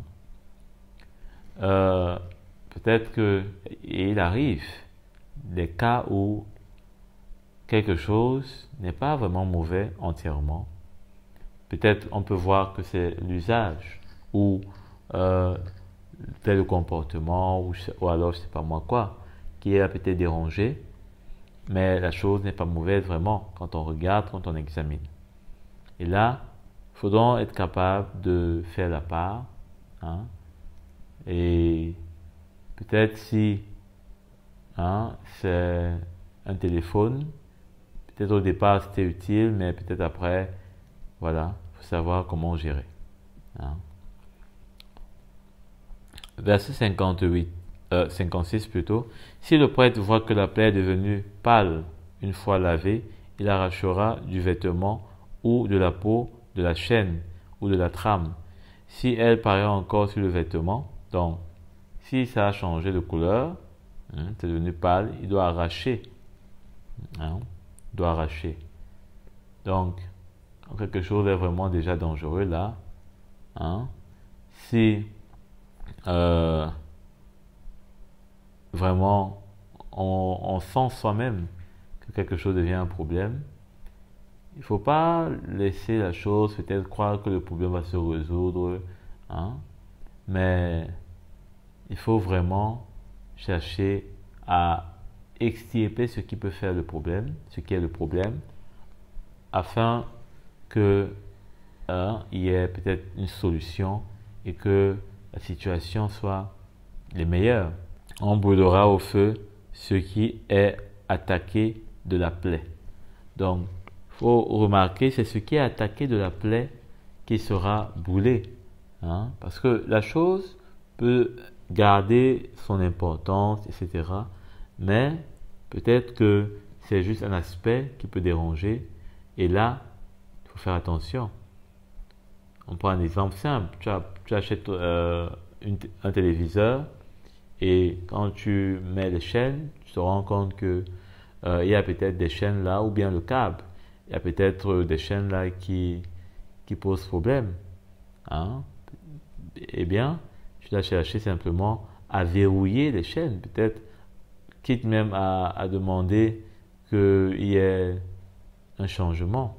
Peut-être qu'il arrive des cas où quelque chose n'est pas vraiment mauvais entièrement. Peut-être on peut voir que c'est l'usage ou tel comportement ou alors je ne sais pas moi quoi qui est peut-être dérangé, mais la chose n'est pas mauvaise vraiment quand on regarde, quand on examine. Et là, il faudra être capable de faire la part. Hein, et peut-être si hein, c'est un téléphone, peut-être au départ c'était utile, mais peut-être après, voilà, il faut savoir comment gérer. Hein. Verset 56 plutôt. Si le prêtre voit que la plaie est devenue pâle une fois lavée, il arrachera du vêtement ou de la peau, de la chaîne ou de la trame. Si elle paraît encore sur le vêtement, donc si ça a changé de couleur, c'est devenu pâle, il doit arracher. Hein, il doit arracher. Donc, quand quelque chose est vraiment déjà dangereux là, hein, si vraiment on sent soi-même que quelque chose devient un problème, il ne faut pas laisser la chose peut-être croire que le problème va se résoudre, hein, mais il faut vraiment chercher à extirper ce qui peut faire le problème, ce qui est le problème, afin que il y ait peut-être une solution et que la situation soit les meilleure. On brûlera au feu ce qui est attaqué de la plaie. Donc, il faut remarquer, c'est ce qui est attaqué de la plaie qui sera brûlé. hein, parce que la chose peut garder son importance, etc. Mais peut-être que c'est juste un aspect qui peut déranger. Et là, il faut faire attention. On prend un exemple simple. Tu achètes un téléviseur et quand tu mets les chaînes, tu te rends compte que il y a peut-être des chaînes là, ou bien le câble. Il y a peut-être des chaînes là qui posent problème. Hein? Eh bien, tu dois chercher simplement à verrouiller les chaînes. Peut-être, quitte même à demander qu'il y ait un changement.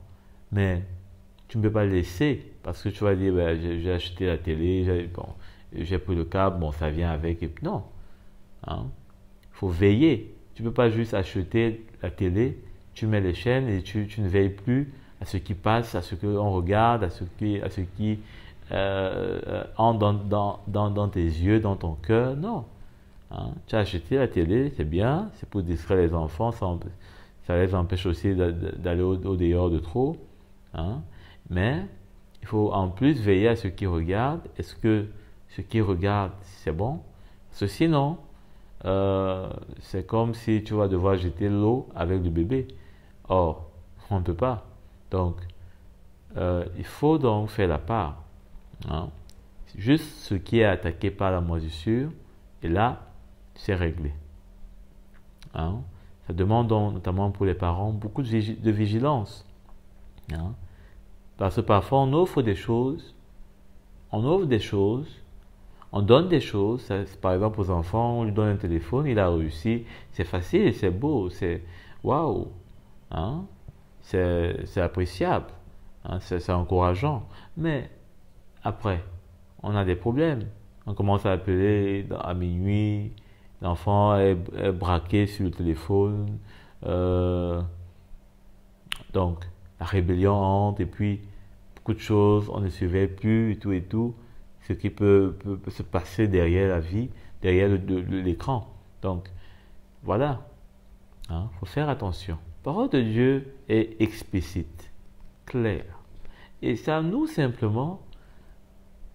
Mais tu ne peux pas laisser parce que tu vas dire ben, j'ai acheté la télé, j'ai pris le câble, bon ça vient avec. Et non, hein. Il faut veiller. Tu ne peux pas juste acheter la télé, tu mets les chaînes et tu ne veilles plus à ce qui passe, à ce qu'on regarde, à ce qui entre dans tes yeux, dans ton cœur. Non. Hein. Tu as acheté la télé, c'est bien, c'est pour distraire les enfants, ça les empêche aussi d'aller au dehors de trop. Hein. Mais il faut en plus veiller à ce qu'ils regardent. Est-ce que ce qu'ils regardent, c'est bon? Parce que sinon, c'est comme si tu vas devoir jeter l'eau avec le bébé. Or, on ne peut pas. Donc, il faut donc faire la part. Hein. Juste ce qui est attaqué par la moisissure, et là, c'est réglé. Hein. Ça demande donc, notamment pour les parents, beaucoup de vigilance. Hein. Parce que parfois, on offre des choses, on donne des choses. Par exemple, aux enfants, on lui donne un téléphone, il a réussi. C'est facile, c'est beau, c'est waouh. Hein. C'est appréciable. Hein. C'est encourageant. Mais après, on a des problèmes. On commence à appeler à minuit. L'enfant est braqué sur le téléphone. Donc, la rébellion entre et puis beaucoup de choses, on ne surveille plus et tout. Ce qui peut se passer derrière la vie, derrière l'écran. Donc, voilà. Hein, faut faire attention. La parole de Dieu est explicite, claire. Et c'est à nous simplement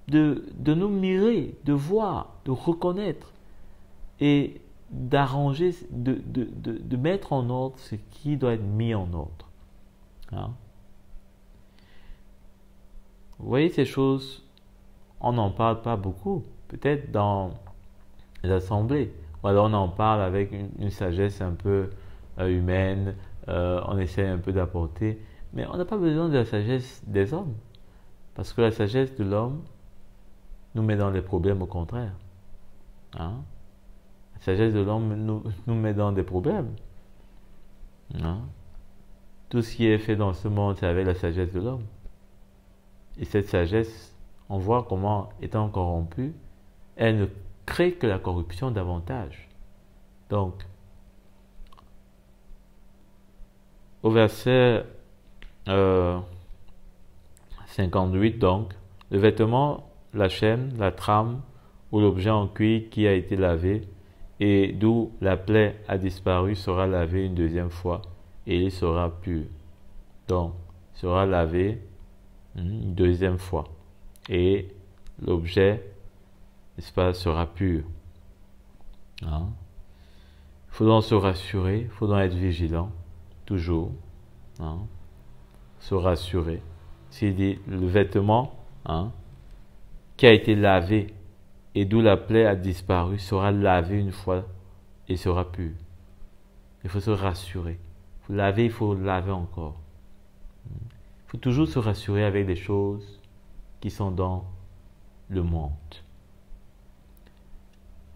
de nous mirer, de voir, de reconnaître et d'arranger, de mettre en ordre ce qui doit être mis en ordre. Hein? Vous voyez, ces choses, on n'en parle pas beaucoup. Peut-être dans les assemblées. Ou alors on en parle avec une sagesse un peu humaine. On essaie un peu d'apporter. Mais on n'a pas besoin de la sagesse des hommes. Parce que la sagesse de l'homme nous met dans les problèmes au contraire. Hein? La sagesse de l'homme nous met dans des problèmes. Hein? Tout ce qui est fait dans ce monde, c'est avec la sagesse de l'homme. Et cette sagesse, on voit comment, étant corrompue, elle ne crée que la corruption davantage. Donc, au verset 58, donc, le vêtement, la chaîne, la trame ou l'objet en cuir qui a été lavé et d'où la plaie a disparu sera lavé une deuxième fois et il sera pur. Donc, sera lavé une deuxième fois et l'objet, n'est-ce pas, sera pur. Hein? Il faut donc se rassurer, il faut donc être vigilant, toujours. Hein? Se rassurer. S'il dit le vêtement qui a été lavé et d'où la plaie a disparu sera lavé une fois et sera pur. Il faut se rassurer. Il faut laver encore. Il faut toujours se rassurer avec des choses qui sont dans le monde.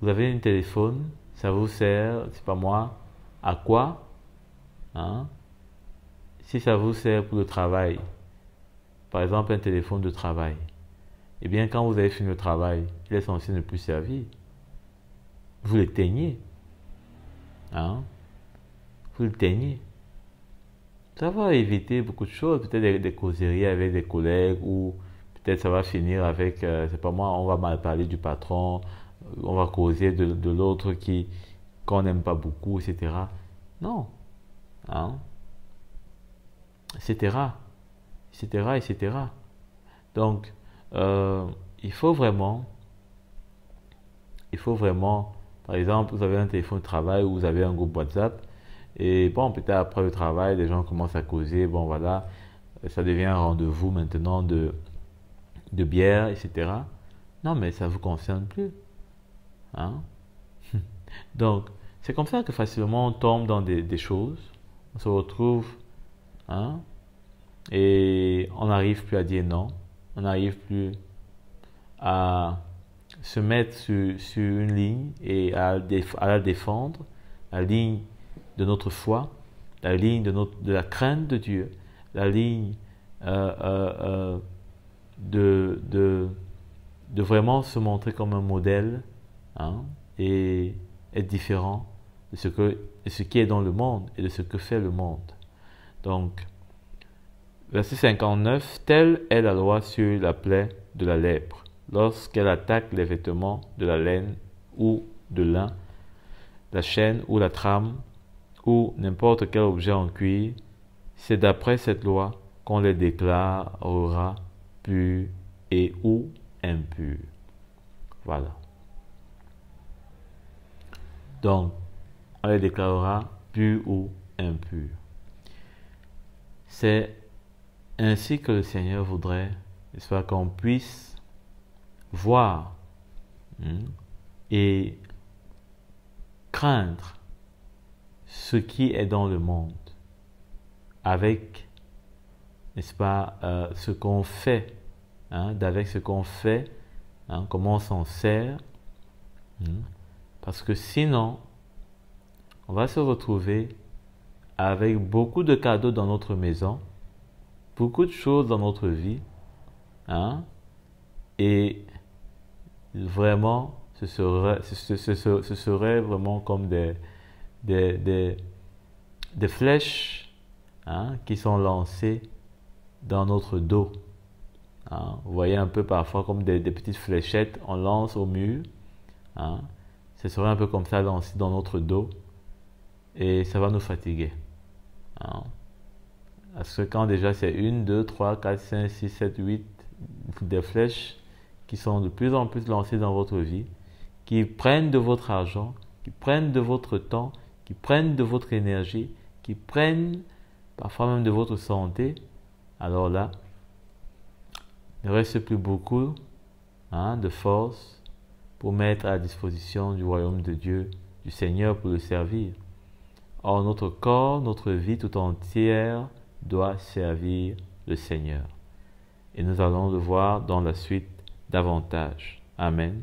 Vous avez un téléphone, ça vous sert, c'est pas moi, à quoi? Hein? Si ça vous sert pour le travail, par exemple un téléphone de travail, eh bien quand vous avez fini le travail, il est censé ne plus servir. Vous l'éteignez. Hein? Vous l'éteignez. Ça va éviter beaucoup de choses, peut-être des causeries avec des collègues ou peut-être ça va finir avec, c'est pas moi, on va mal parler du patron, on va causer de l'autre qu'on n'aime pas beaucoup, etc. Non. Hein? Etc. Etc. Etc. Donc, il faut vraiment, par exemple, vous avez un téléphone de travail ou vous avez un groupe WhatsApp, et bon, peut-être après le travail, les gens commencent à causer, bon voilà, ça devient un rendez-vous maintenant de bière, etc. Non, mais ça ne vous concerne plus. Hein? Donc, c'est comme ça que facilement on tombe dans des choses, on se retrouve, hein, et on n'arrive plus à dire non, on n'arrive plus à se mettre sur une ligne et à la défendre, la ligne de notre foi, la ligne de la crainte de Dieu, la ligne de vraiment se montrer comme un modèle, hein, et être différent de ce qui est dans le monde et de ce que fait le monde. Donc, verset 59, telle est la loi sur la plaie de la lèpre, lorsqu'elle attaque les vêtements de la laine ou de lin, la chaîne ou la trame, ou n'importe quel objet en cuir, c'est d'après cette loi qu'on les déclarera purs et ou impurs. Voilà. Donc, on les déclarera purs ou impurs. C'est ainsi que le Seigneur voudrait, n'est-ce pas, qu'on puisse voir et craindre ce qui est dans le monde avec, n'est-ce pas, ce qu'on fait, d'avec ce qu'on fait, comment on s'en sert, parce que sinon, on va se retrouver avec beaucoup de cadeaux dans notre maison, beaucoup de choses dans notre vie, et vraiment, ce serait vraiment comme des flèches, qui sont lancées dans notre dos. Vous voyez un peu parfois comme des petites fléchettes, on lance au mur. Ce serait un peu comme ça lancé dans notre dos et ça va nous fatiguer. Parce que quand déjà c'est 1, 2, 3, 4, 5, 6, 7, 8 des flèches qui sont de plus en plus lancées dans votre vie, qui prennent de votre argent, qui prennent de votre temps, qui prennent de votre énergie, qui prennent parfois même de votre santé, alors là, il ne reste plus beaucoup de force pour mettre à la disposition du royaume de Dieu, du Seigneur pour le servir. Or, notre corps, notre vie tout entière doit servir le Seigneur. Et nous allons le voir dans la suite davantage. Amen.